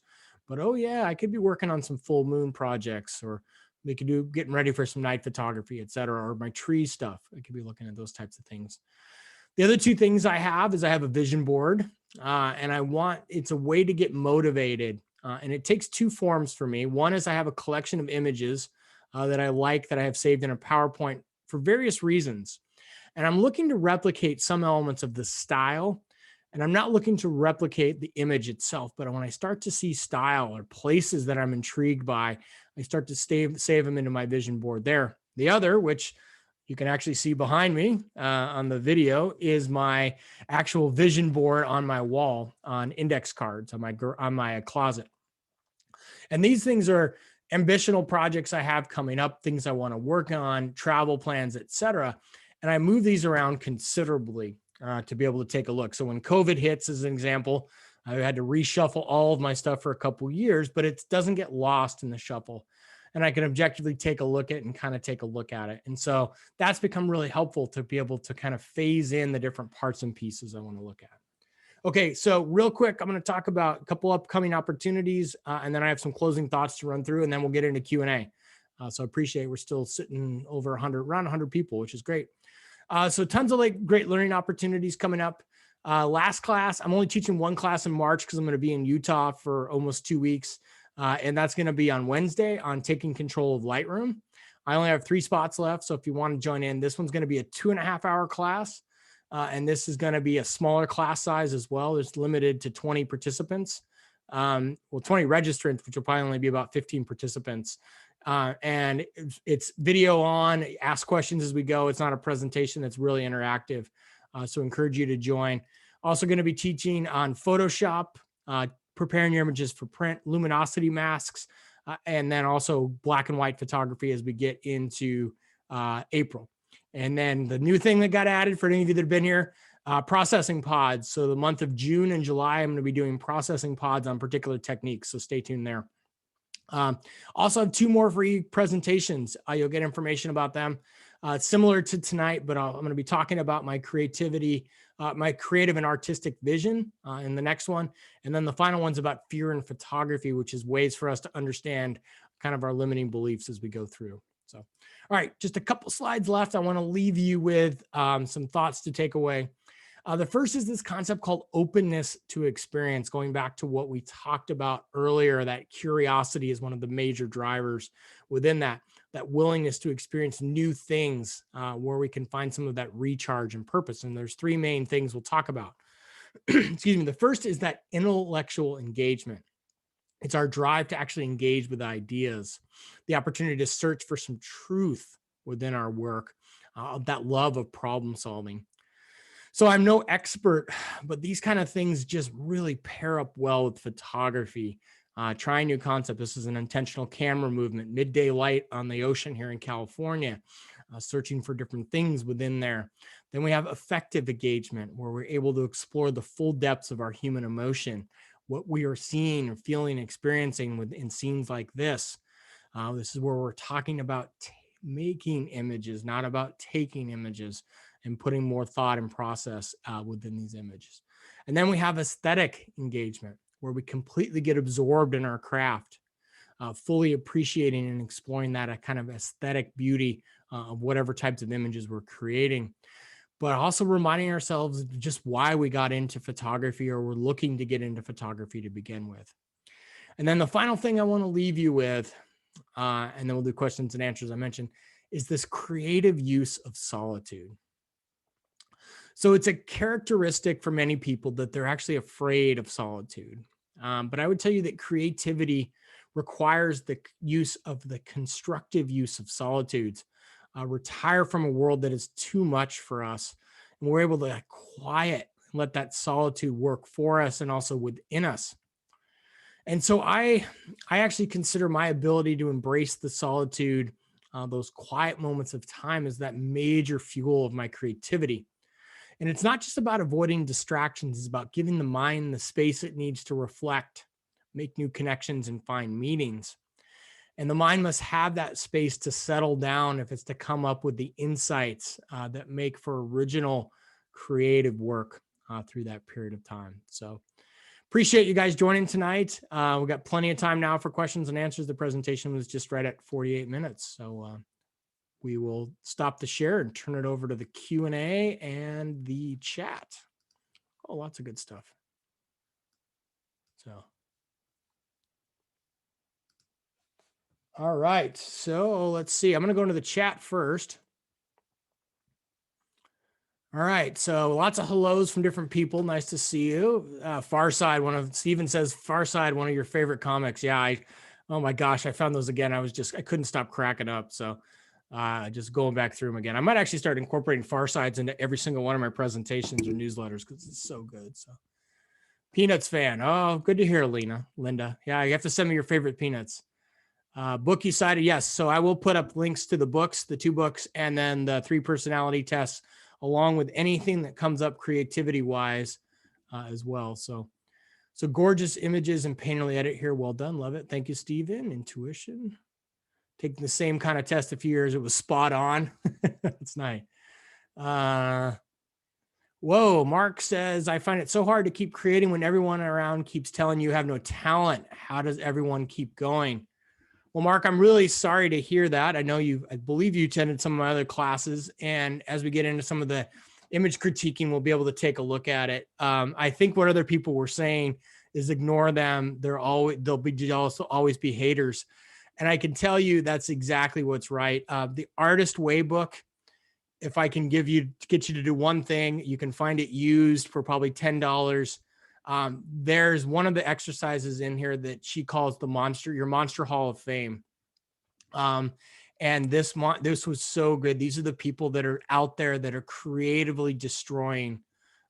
but oh yeah, I could be working on some full moon projects, or we could do getting ready for some night photography, etc., or my tree stuff. I could be looking at those types of things. The other two things I have is I have a vision board, and it's a way to get motivated. And it takes two forms for me. One is I have a collection of images that I like that I have saved in a PowerPoint for various reasons. And I'm looking to replicate some elements of the style. And I'm not looking to replicate the image itself, but when I start to see style or places that I'm intrigued by, I start to save them into my vision board there. The other, which you can actually see behind me on the video, is my actual vision board on my wall on index cards on my closet. And these things are ambitional projects I have coming up, things I want to work on, travel plans, etc. And I move these around considerably to be able to take a look. So when COVID hits, as an example, I had to reshuffle all of my stuff for a couple of years, but it doesn't get lost in the shuffle. And I can objectively take a look at it and kind of take a look at it. And so that's become really helpful to be able to kind of phase in the different parts and pieces I want to look at. Okay, so real quick, I'm going to talk about a couple upcoming opportunities, and then I have some closing thoughts to run through, and then we'll get into Q&A. So I appreciate we're still sitting over around 100 people, which is great. So tons of great learning opportunities coming up. Last class, I'm only teaching one class in March because I'm going to be in Utah for almost 2 weeks. And that's going to be on Wednesday on taking control of Lightroom. I only have 3 spots left. So if you want to join in, this one's going to be a 2.5-hour class. And this is going to be a smaller class size as well. It's limited to 20 participants. 20 registrants, which will probably only be about 15 participants. And it's video on, ask questions as we go. It's not a presentation, that's really interactive. So encourage you to join. Also going to be teaching on Photoshop, preparing your images for print, luminosity masks, and then also black and white photography as we get into April. And then the new thing that got added for any of you that have been here, processing pods. So the month of June and July, I'm going to be doing processing pods on particular techniques. So stay tuned there. Also have 2 more free presentations. You'll get information about them. Similar to tonight, but I'm going to be talking about my creativity, my creative and artistic vision in the next one. And then the final one's about fear in photography, which is ways for us to understand kind of our limiting beliefs as we go through. So, all right, just a couple slides left. I want to leave you with some thoughts to take away. The first is this concept called openness to experience, going back to what we talked about earlier, that curiosity is one of the major drivers within that willingness to experience new things where we can find some of that recharge and purpose. And there's 3 main things we'll talk about. Excuse me. The first is that intellectual engagement. It's our drive to actually engage with ideas, the opportunity to search for some truth within our work, that love of problem solving. So I'm no expert, but these kind of things just really pair up well with photography. Trying new concept. This is an intentional camera movement, midday light on the ocean here in California, searching for different things within there. Then we have effective engagement, where we're able to explore the full depths of our human emotion, what we are seeing or feeling, experiencing in scenes like this. This is where we're talking about making images, not about taking images, and putting more thought and process within these images. And then we have aesthetic engagement, where we completely get absorbed in our craft, fully appreciating and exploring that kind of aesthetic beauty of whatever types of images we're creating, but also reminding ourselves just why we got into photography, or we're looking to get into photography to begin with. And then the final thing I want to leave you with, and then we'll do questions and answers I mentioned, is this creative use of solitude. So it's a characteristic for many people that they're actually afraid of solitude. But I would tell you that creativity requires the use of the constructive use of solitudes. Retire from a world that is too much for us. And we're able to quiet, let that solitude work for us and also within us. And so I actually consider my ability to embrace the solitude, those quiet moments of time, as that major fuel of my creativity. And it's not just about avoiding distractions, it's about giving the mind the space it needs to reflect, make new connections, and find meanings. And the mind must have that space to settle down if it's to come up with the insights that make for original creative work through that period of time. So appreciate you guys joining tonight. We've got plenty of time now for questions and answers. The presentation was just right at 48 minutes. So we will stop the share and turn it over to the Q&A and the chat. Oh, lots of good stuff. So, all right. So let's see. I'm going to go into the chat first. All right, so lots of hellos from different people. Nice to see you. Farside, Steven says, Farside, one of your favorite comics. Yeah, oh my gosh, I found those again. I couldn't stop cracking up. So just going back through them again. I might actually start incorporating Farsides into every single one of my presentations or newsletters because it's so good. So Peanuts fan. Oh, good to hear, Linda. Yeah, you have to send me your favorite Peanuts. Book you cited, yes. So I will put up links to the books, the 2 books, and then the 3 personality tests, along with anything that comes up creativity wise as well. So gorgeous images and painterly edit here. Well done. Love it. Thank you, Stephen. Intuition. Taking the same kind of test a few years. It was spot on. That's nice. Whoa, Mark says, I find it so hard to keep creating when everyone around keeps telling you have no talent. How does everyone keep going? Well, Mark, I'm really sorry to hear that. I believe you attended some of my other classes. And as we get into some of the image critiquing, we'll be able to take a look at it. I think what other people were saying is ignore them. They'll be always be haters. And I can tell you that's exactly what's right. The Artist Way book, if I can get you to do one thing, you can find it used for probably $10. There's one of the exercises in here that she calls your monster hall of fame. And this was so good. These are the people that are out there that are creatively destroying,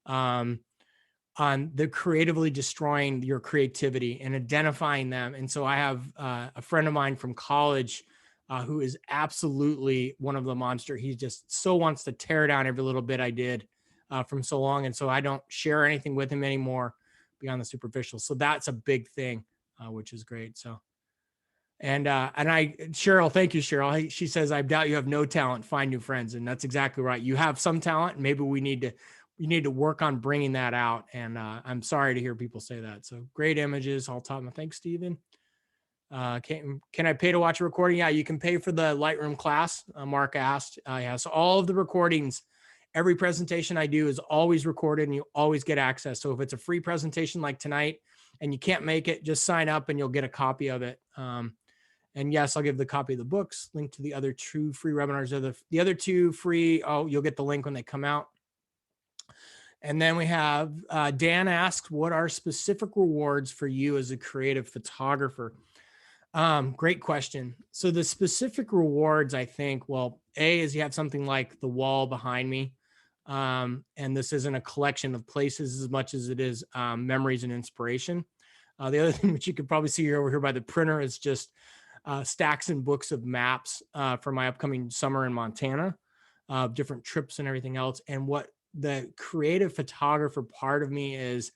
they're creatively destroying your creativity and identifying them. And so I have a friend of mine from college who is absolutely one of the monster. He just so wants to tear down every little bit I did from so long. And so I don't share anything with him anymore beyond the superficial. So that's a big thing, which is great. So, Cheryl, thank you, Cheryl. She says, I doubt you have no talent, find new friends. And that's exactly right. You have some talent. Maybe we need to work on bringing that out. And I'm sorry to hear people say that. So great images. All top. Thanks, Stephen. Can I pay to watch a recording? Yeah, you can pay for the Lightroom class. Mark asked. Yeah, so all of the recordings, every presentation I do is always recorded and you always get access. So if it's a free presentation like tonight and you can't make it, just sign up and you'll get a copy of it. And yes, I'll give the copy of the books, link to the other 2 free webinars. The other 2 free, you'll get the link when they come out. And then we have Dan asks, what are specific rewards for you as a creative photographer? Great question. So the specific rewards, I think, well, A is you have something like the wall behind me. And this isn't a collection of places as much as it is memories and inspiration. The other thing which you could probably see over here by the printer is just stacks and books of maps for my upcoming summer in Montana, different trips and everything else. And what the creative photographer part of me is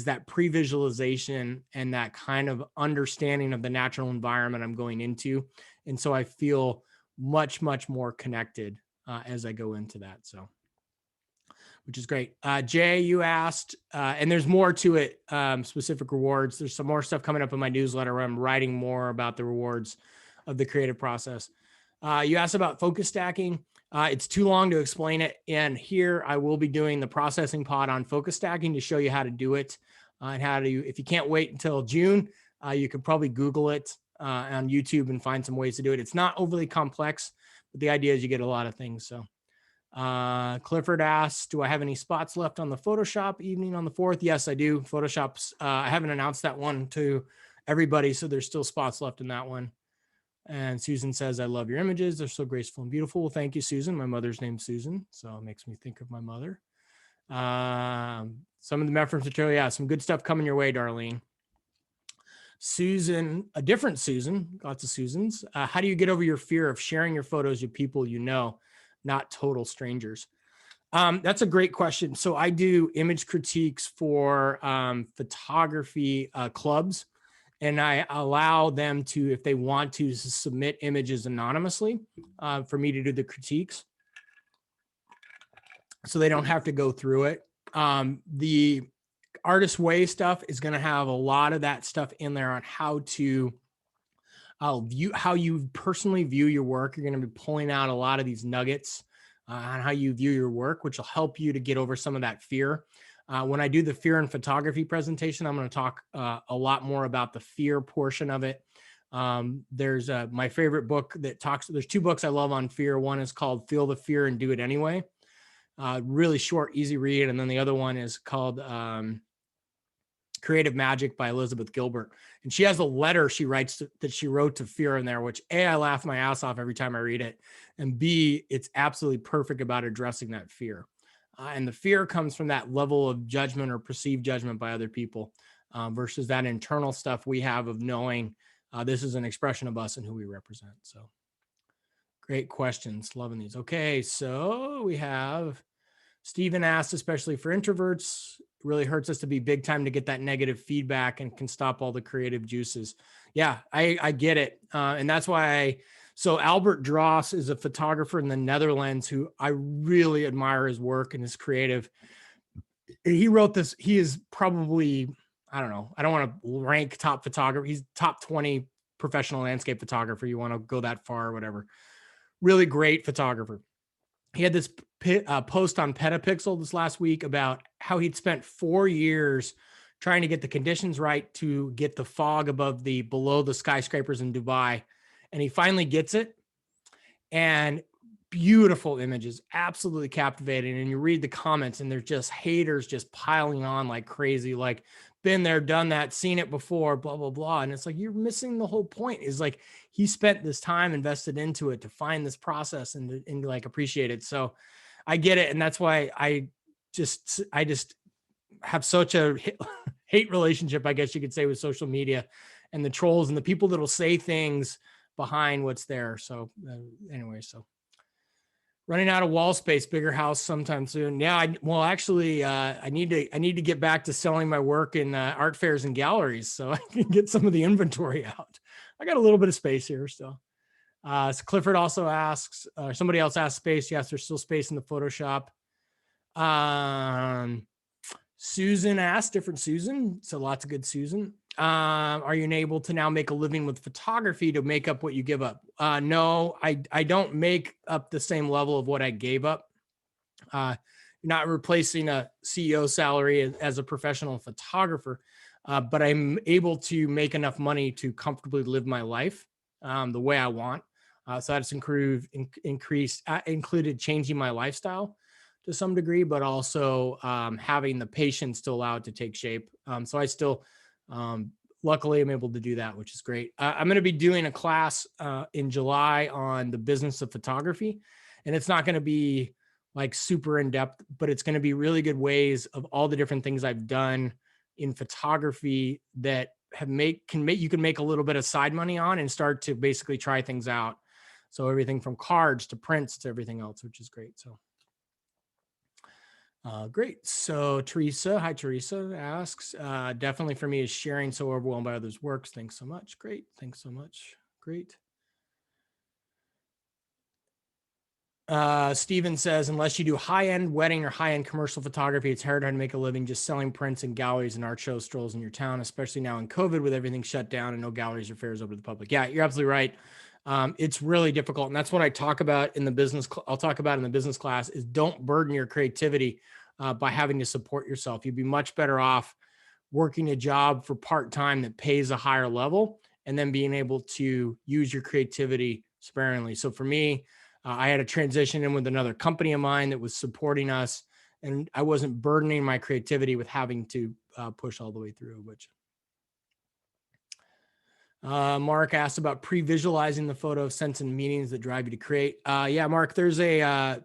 that pre-visualization and that kind of understanding of the natural environment I'm going into. And so I feel much, much more connected as I go into that. So, which is great. Jay, you asked, and there's more to it, specific rewards. There's some more stuff coming up in my newsletter where I'm writing more about the rewards of the creative process. You asked about focus stacking. It's too long to explain it. And here I will be doing the processing pod on focus stacking to show you how to do it and how to, if you can't wait until June, you could probably Google it on YouTube and find some ways to do it. It's not overly complex, but the idea is you get a lot of things. So Clifford asks, do I have any spots left on the Photoshop evening on the 4th? Yes, I do. Photoshop's, I haven't announced that one to everybody, so there's still spots left in that one. And Susan says, I love your images. They're so graceful and beautiful. Well, thank you, Susan. My mother's name's Susan, so it makes me think of my mother. Some of the reference material, yeah, some good stuff coming your way, Darlene. Susan, a different Susan, lots of Susans. How do you get over your fear of sharing your photos with people you know, not total strangers? That's a great question. So I do image critiques for photography clubs. And I allow them to, if they want to, submit images anonymously for me to do the critiques. So they don't have to go through it. The Artist Way stuff is going to have a lot of that stuff in there on how to how you personally view your work. You're going to be pulling out a lot of these nuggets on how you view your work, which will help you to get over some of that fear. When I do the fear in photography presentation, I'm going to talk a lot more about the fear portion of it. There's my favorite book that talks, there's two books I love on fear. One is called Feel the Fear and Do It Anyway. Really short, easy read. And then the other one is called Creative Magic by Elizabeth Gilbert. And she has a letter she writes that she wrote to fear in there, which A, I laugh my ass off every time I read it. And B, it's absolutely perfect about addressing that fear. And the fear comes from that level of judgment or perceived judgment by other people versus that internal stuff we have of knowing this is an expression of us and who we represent. So great questions. Loving these. Okay, so we have Stephen asked, especially for introverts, really hurts us to be big time to get that negative feedback and can stop all the creative juices. Yeah, I get it. And that's why so Albert Dross is a photographer in the Netherlands who I really admire his work and his creative. He wrote this, he is probably, I don't know, I don't want to rank top photographer. He's top 20 professional landscape photographer. You want to go that far or whatever. Really great photographer. He had this post on Petapixel this last week about how he'd spent 4 years trying to get the conditions right to get the fog below the skyscrapers in Dubai. And he finally gets it. And beautiful images, absolutely captivating. And you read the comments and there's just haters just piling on like crazy, like been there, done that, seen it before, blah, blah, blah. And it's like, you're missing the whole point is like, he spent this time invested into it to find this process and like appreciate it. So I get it. And that's why I just have such a hate relationship, I guess you could say, with social media and the trolls and the people that'll say things behind what's there. So anyway, so running out of wall space, bigger house sometime soon. Yeah, I need to get back to selling my work in art fairs and galleries so I can get some of the inventory out. I got a little bit of space here still. So Clifford also asks, somebody else asked space. Yes, there's still space in the Photoshop. Susan asked, different Susan. So lots of good Susan. Are you able to now make a living with photography to make up what you give up? No, I don't make up the same level of what I gave up. Not replacing a CEO salary as a professional photographer, but I'm able to make enough money to comfortably live my life the way I want. So that's included changing my lifestyle to some degree, but also having the patience to allow it to take shape. So I still, luckily I'm able to do that, which is great. I'm going to be doing a class in July on the business of photography, and it's not going to be like super in depth, but it's going to be really good ways of all the different things I've done in photography that you can make a little bit of side money on and start to basically try things out. So everything from cards to prints to everything else, which is great. So great. So Teresa, hi Teresa, asks, definitely for me is sharing so overwhelmed by others' works. Thanks so much. Great. Thanks so much. Great. Steven says, unless you do high-end wedding or high-end commercial photography, it's hard to make a living just selling prints in galleries and art show strolls in your town, especially now in COVID with everything shut down and no galleries or fairs open to the public. Yeah, you're absolutely right. It's really difficult. And that's what I talk about in the business. I'll talk about in the business class is don't burden your creativity by having to support yourself. You'd be much better off working a job for part-time that pays a higher level and then being able to use your creativity sparingly. So for me, I had a transition in with another company of mine that was supporting us, and I wasn't burdening my creativity with having to push all the way through, which Mark asked about pre-visualizing the photo, sense and meanings that drive you to create. Yeah, Mark, there's a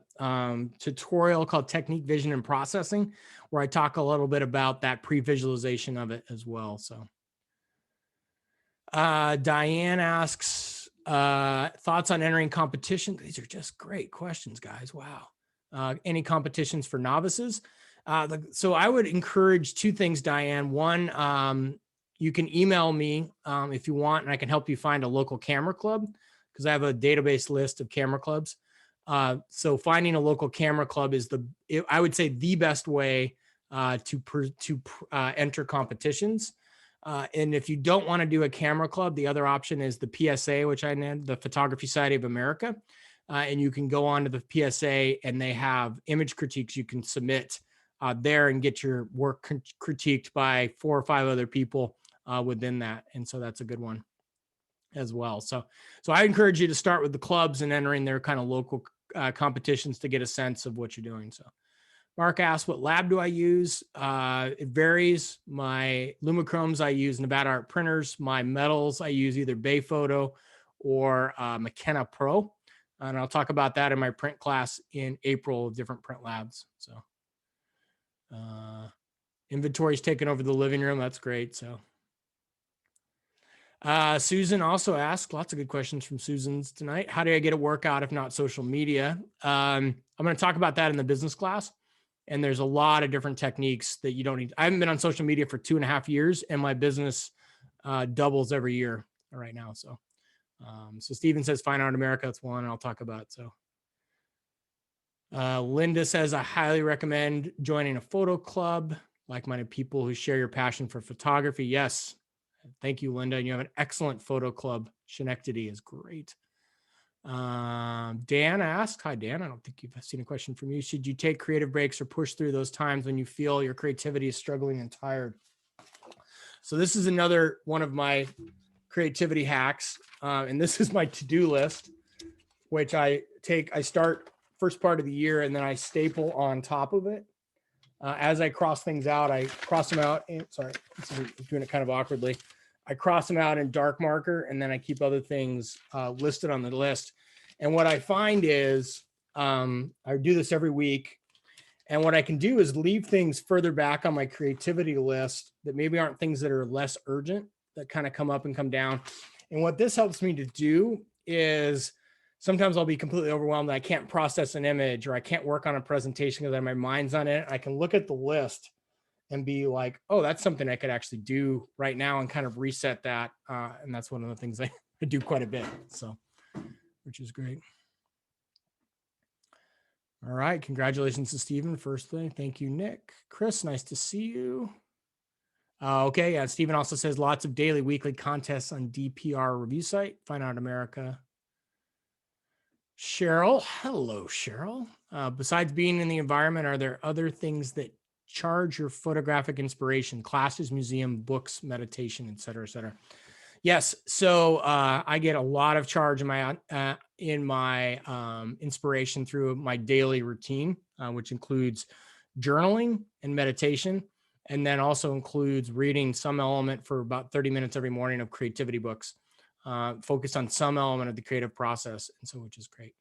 tutorial called Technique, Vision, and Processing, where I talk a little bit about that pre-visualization of it as well. So Diane asks, thoughts on entering competition? These are just great questions, guys. Wow. Any competitions for novices? So I would encourage two things, Diane. One, you can email me if you want, and I can help you find a local camera club because I have a database list of camera clubs. So finding a local camera club is I would say the best way to enter competitions. And if you don't want to do a camera club, the other option is the PSA, which I named the Photography Society of America. And you can go on to the PSA and they have image critiques you can submit there and get your work critiqued by 4 or 5 other people within that. And so that's a good one as well. So I encourage you to start with the clubs and entering their kind of local competitions to get a sense of what you're doing. So Mark asked, what lab do I use? It varies. My Lumichromes, I use Nevada Art printers. My metals, I use either Bay Photo or McKenna Pro. And I'll talk about that in my print class in April of different print labs. So inventory's taken over the living room. That's great. So Susan also asked, lots of good questions from Susan's tonight. How do I get a workout if not social media? I'm going to talk about that in the business class. And there's a lot of different techniques that you don't need. I haven't been on social media for 2.5 years and my business doubles every year right now. So Stephen says, Fine Art America, that's one I'll talk about. So Linda says, I highly recommend joining a photo club, like-minded people who share your passion for photography. Yes. Thank you, Linda. And you have an excellent photo club. Schenectady is great. Dan asked, hi, Dan. I don't think you've seen a question from you. Should you take creative breaks or push through those times when you feel your creativity is struggling and tired? So this is another one of my creativity hacks. And this is my to-do list, which I start first part of the year and then I staple on top of it. As I cross things out, I cross them out. And, sorry, I'm doing it kind of awkwardly. I cross them out in dark marker, and then I keep other things listed on the list. And what I find is I do this every week. And what I can do is leave things further back on my creativity list that maybe aren't things that are less urgent, that kind of come up and come down. And what this helps me to do is sometimes I'll be completely overwhelmed. I can't process an image or I can't work on a presentation because my mind's on it. I can look at the list and be like, oh, that's something I could actually do right now and kind of reset that. And that's one of the things I do quite a bit. So, which is great. All right. Congratulations to Stephen. First thing. Thank you, Nick. Chris, nice to see you. Okay. Yeah. Stephen also says lots of daily, weekly contests on DPR review site. Fine Art America. Cheryl. Hello, Cheryl. Besides being in the environment, are there other things that charge your photographic inspiration? Classes, museum, books, meditation, et cetera, et cetera. Yes. So I get a lot of charge in my inspiration through my daily routine, which includes journaling and meditation, and then also includes reading some element for about 30 minutes every morning of creativity books, focused on some element of the creative process, and so which is great.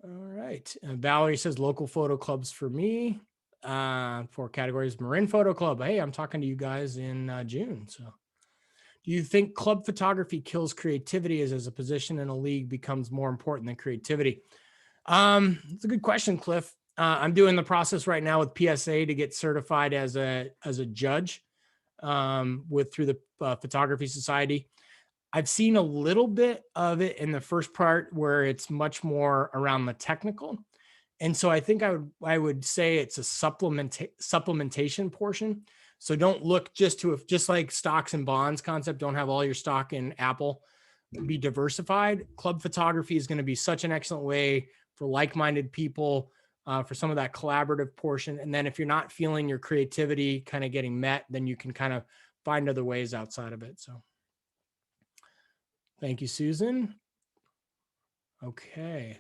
All right. Valerie says local photo clubs for me. 4 categories. Marin Photo Club. Hey, I'm talking to you guys in June. So do you think club photography kills creativity as a position in a league becomes more important than creativity? It's a good question, Cliff. I'm doing the process right now with PSA to get certified as a judge through the Photography Society. I've seen a little bit of it in the first part where it's much more around the technical. And so I think I would say it's a supplementation portion. So don't look just like stocks and bonds concept, don't have all your stock in Apple, be diversified. Club photography is going to be such an excellent way for like-minded people, for some of that collaborative portion. And then if you're not feeling your creativity kind of getting met, then you can kind of find other ways outside of it. So thank you, Susan. Okay.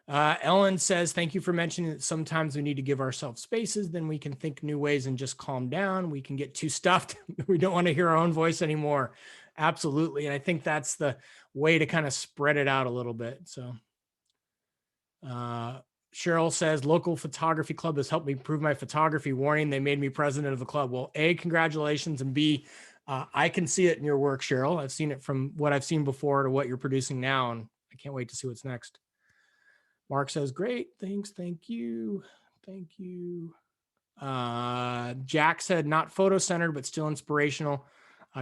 Ellen says, thank you for mentioning that sometimes we need to give ourselves spaces, then we can think new ways and just calm down. We can get too stuffed. We don't want to hear our own voice anymore. Absolutely. And I think that's the way to kind of spread it out a little bit. So Cheryl says, local photography club has helped me improve my photography. Warning, they made me president of the club. Well, A, congratulations, and B, I can see it in your work, Cheryl. I've seen it from what I've seen before to what you're producing now, and I can't wait to see what's next. Mark says, great, thanks, thank you, thank you. Jack said, not photo-centered, but still inspirational.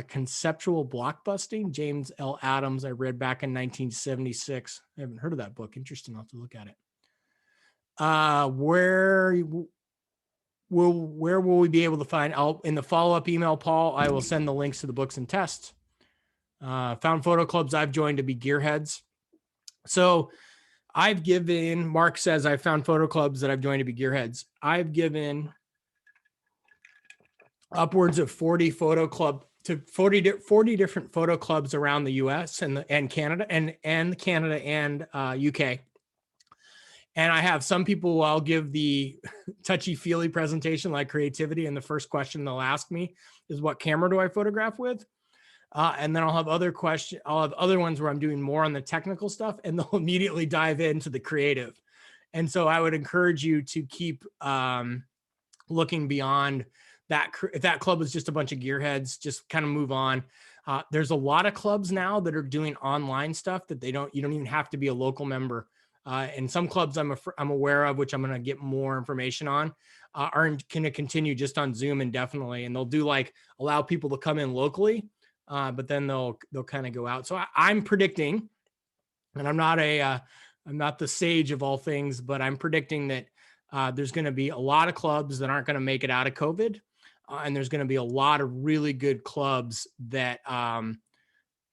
Conceptual blockbusting, James L. Adams, I read back in 1976. I haven't heard of that book. Interesting, I'll have to look at it. where will we be able to find? In the follow-up email, Paul, I will send the links to the books and tests. Found photo clubs I've joined to be gearheads. So I've given, Mark says, I found photo clubs that I've joined to be gearheads. I've given upwards of 40 photo club to 40 different photo clubs around the US and Canada and Canada and UK. And I have some people who I'll give the touchy-feely presentation like creativity, and the first question they'll ask me is, what camera do I photograph with? And then I'll have other ones where I'm doing more on the technical stuff, and they'll immediately dive into the creative. And so I would encourage you to keep looking beyond that. If that club is just a bunch of gearheads, just kind of move on. There's a lot of clubs now that are doing online stuff that you don't even have to be a local member. And some clubs I'm aware of, which I'm going to get more information on, are going to continue just on Zoom indefinitely. And they'll do allow people to come in locally, but then they'll kind of go out. So I'm predicting, and I'm not the sage of all things, but I'm predicting that there's going to be a lot of clubs that aren't going to make it out of COVID. And there's going to be a lot of really good clubs that are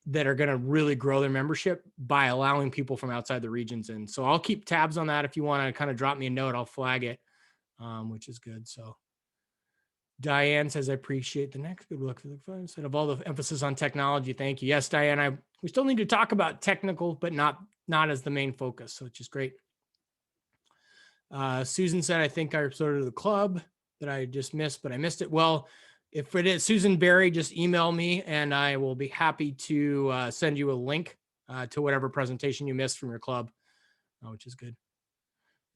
going to really grow their membership by allowing people from outside the regions in. So I'll keep tabs on that. If you want to kind of drop me a note, I'll flag it, which is good. So Diane says, I appreciate the next good luck for the fun. Instead of all the emphasis on technology. Thank you. Yes, Diane, we still need to talk about technical, but not as the main focus, which is great. Susan said, I think I sort of the club that I just missed, but I missed it. Well, if it is Susan Berry, just email me and I will be happy to send you a link to whatever presentation you missed from your club, which is good.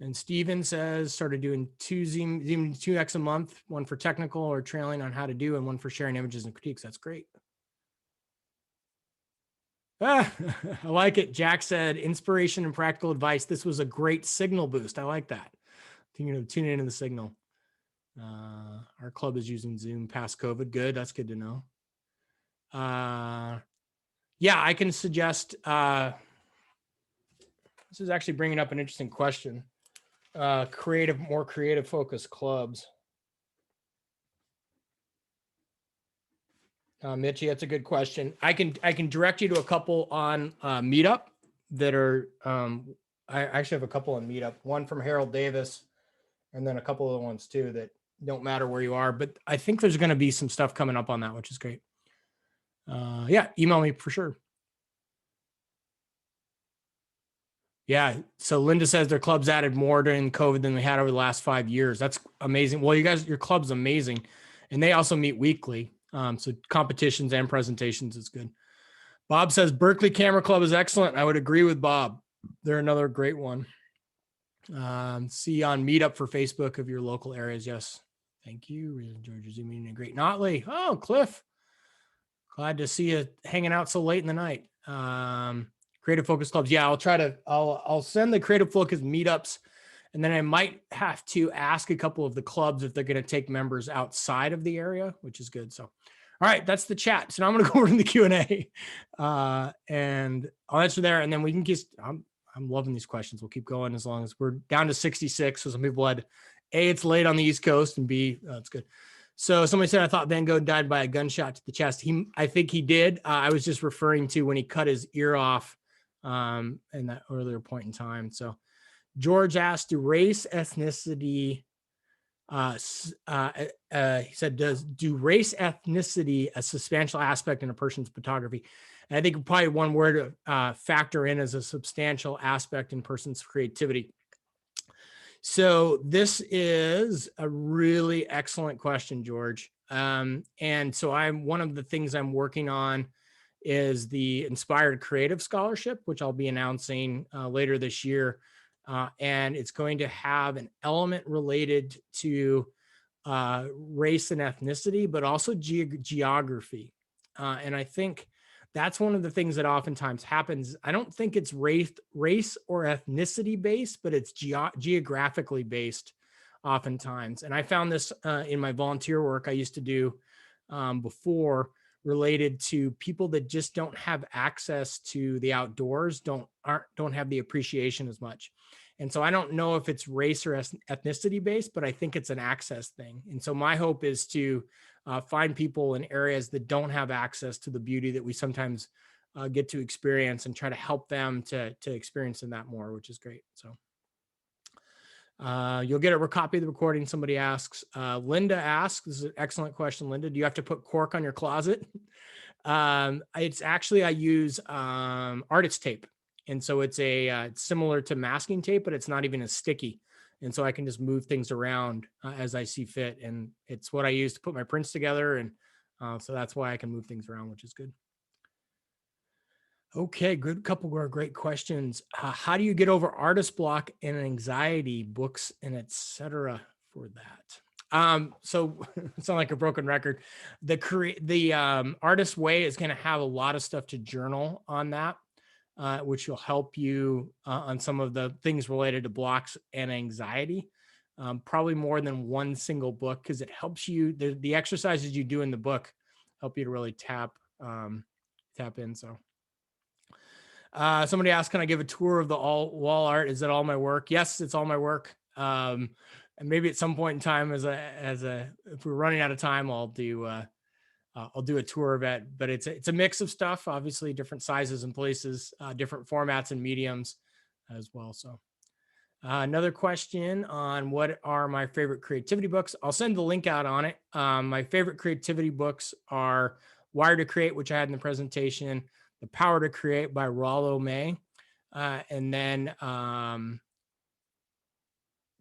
And Steven says, started doing 2x a month, one for technical or trailing on how to do, and one for sharing images and critiques. That's great. I like it. Jack said, inspiration and practical advice. This was a great signal boost. I like that. Tune into the signal. Our club is using Zoom past COVID. Good. That's good to know. Yeah, I can suggest, this is actually bringing up an interesting question. More creative focused clubs. Mitchie, that's a good question. I can direct you to a couple on Meetup that are, I actually have a couple on Meetup, one from Harold Davis, and then a couple other ones too that don't matter where you are, but I think there's going to be some stuff coming up on that, which is great. Yeah, email me for sure. Yeah, so Linda says their club's added more during COVID than we had over the last 5 years. That's amazing. Well, your club's amazing, and they also meet weekly. So competitions and presentations is good. Bob says Berkeley Camera Club is excellent. I would agree with Bob. They're another great one. See on Meetup for Facebook of your local areas. Yes. Thank you. Georgia zooming in. Great. Notley. Oh, Cliff. Glad to see you hanging out so late in the night. Creative focus clubs. Yeah, I'll send the creative focus meetups, and then I might have to ask a couple of the clubs if they're going to take members outside of the area, which is good. So, all right, that's the chat. So now I'm going to go over to the Q&A, and I'll answer there, and then we can just, I'm loving these questions. We'll keep going as long as we're down to 66. So some people had, A, it's late on the East Coast, and B, it's good. So somebody said, I thought Van Gogh died by a gunshot to the chest. I think he did. I was just referring to when he cut his ear off in that earlier point in time. So George asked, do race, ethnicity, he said, do race, ethnicity a substantial aspect in a person's photography? And I think probably one word to factor in as a substantial aspect in person's creativity. So this is a really excellent question, George. And so one of the things I'm working on is the Inspired Creative Scholarship, which I'll be announcing later this year. And it's going to have an element related to race and ethnicity, but also geography. And I think that's one of the things that oftentimes happens. I don't think it's race or ethnicity based, but it's geographically based oftentimes. And I found this in my volunteer work I used to do before, related to people that just don't have access to the outdoors, don't have the appreciation as much. And so I don't know if it's race or ethnicity based, but I think it's an access thing. And so my hope is to find people in areas that don't have access to the beauty that we sometimes get to experience, and try to help them to experience in that more, which is great. So you'll get a copy of the recording. Somebody asks, Linda asks, this is an excellent question, Linda, do you have to put cork on your closet? It's actually, I use artist tape. And so it's it's similar to masking tape, but it's not even as sticky. And so I can just move things around as I see fit. And it's what I use to put my prints together. And so that's why I can move things around, which is good. Okay, good. Couple more great questions. How do you get over artist block and anxiety, books and etc. for that? So it's not like a broken record. The artist way is going to have a lot of stuff to journal on that, which will help you on some of the things related to blocks and anxiety. Probably more than one single book, because it helps you. The exercises you do in the book help you to really tap in. So. Somebody asked, can I give a tour of the wall art? Is that all my work? Yes, it's all my work. And maybe at some point in time, if we're running out of time, I'll do a tour of it. But it's a mix of stuff, obviously different sizes and places, different formats and mediums as well. So another question on what are my favorite creativity books. I'll send the link out on it. My favorite creativity books are Wired to Create, which I had in the presentation, The Power to Create by Rollo May, and then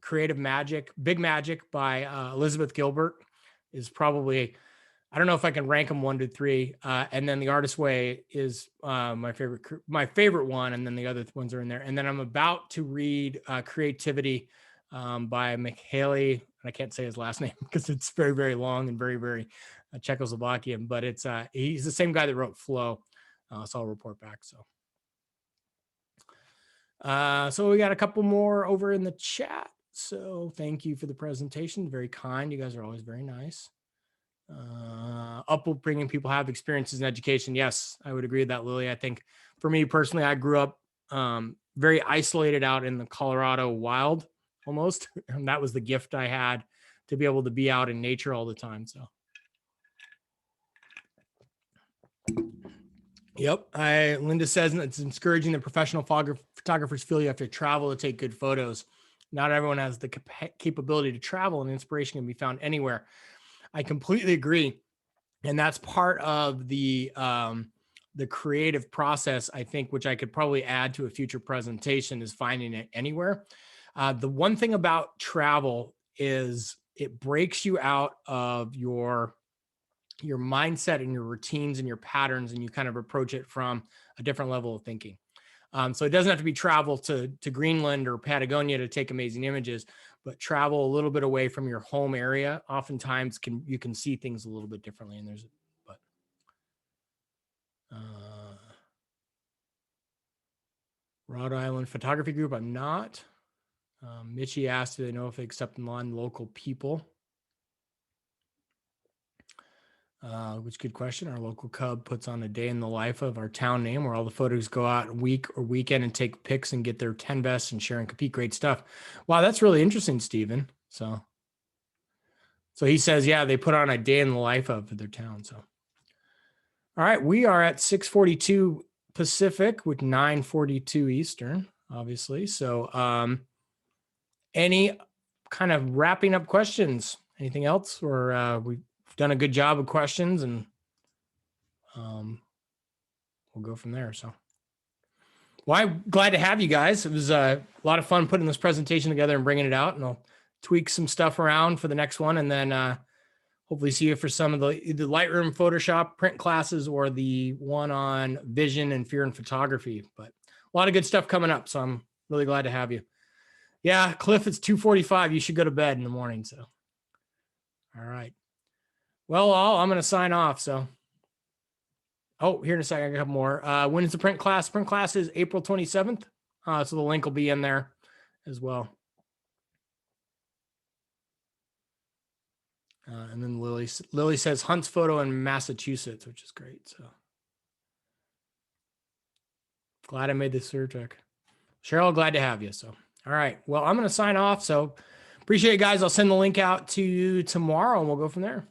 Creative Magic, Big Magic by Elizabeth Gilbert is probably, I don't know if I can rank them 1 to 3. And then The Artist's Way is my favorite one. And then the other ones are in there. And then I'm about to read Creativity by Mihaly, and I can't say his last name because it's very, very long and very, very Czechoslovakian, but he's the same guy that wrote Flow. So I'll report back. So we got a couple more over in the chat. So thank you for the presentation. Very kind. You guys are always very nice. Upbringing people have experiences in education. Yes, I would agree with that, Lily. I think for me personally, I grew up very isolated out in the Colorado wild almost. And that was the gift I had, to be able to be out in nature all the time. So. Yep. Linda says it's discouraging that professional photographers feel you have to travel to take good photos. Not everyone has the capability to travel, and inspiration can be found anywhere. I completely agree. And that's part of the creative process, I think, which I could probably add to a future presentation, is finding it anywhere. The one thing about travel is it breaks you out of your mindset and your routines and your patterns, and you kind of approach it from a different level of thinking. So it doesn't have to be travel to Greenland or Patagonia to take amazing images, but travel a little bit away from your home area. Oftentimes you can see things a little bit differently. And Rhode Island Photography Group, I'm not. Mitchie asked, do they know if they accept non-local people? Which good question. Our local Cub puts on a day in the life of our town name, where all the photos go out week or weekend and take pics and get their 10 best and share and compete. Great stuff. Wow, that's really interesting, Stephen. So he says, yeah, they put on a day in the life of their town. So, all right, we are at 6:42 Pacific with 9:42 Eastern, obviously. So any kind of wrapping up questions? Anything else? Or we've done a good job of questions, and we'll go from there. So, well, I'm glad to have you guys. It was a lot of fun putting this presentation together and bringing it out, and I'll tweak some stuff around for the next one, and then hopefully see you for some of the Lightroom, Photoshop print classes, or the one on vision and fear in photography. But a lot of good stuff coming up, so I'm really glad to have you. Yeah, Cliff, it's 2:45. You should go to bed in the morning. So, all right. Well, I'm going to sign off. So, here in a second, I got a couple more. When is the print class? Print class is April 27th. So the link will be in there as well. And then Lily says Hunt's photo in Massachusetts, which is great. So glad I made this survey. Cheryl, glad to have you. So, All right. Well, I'm going to sign off. So appreciate it, guys. I'll send the link out to you tomorrow and we'll go from there.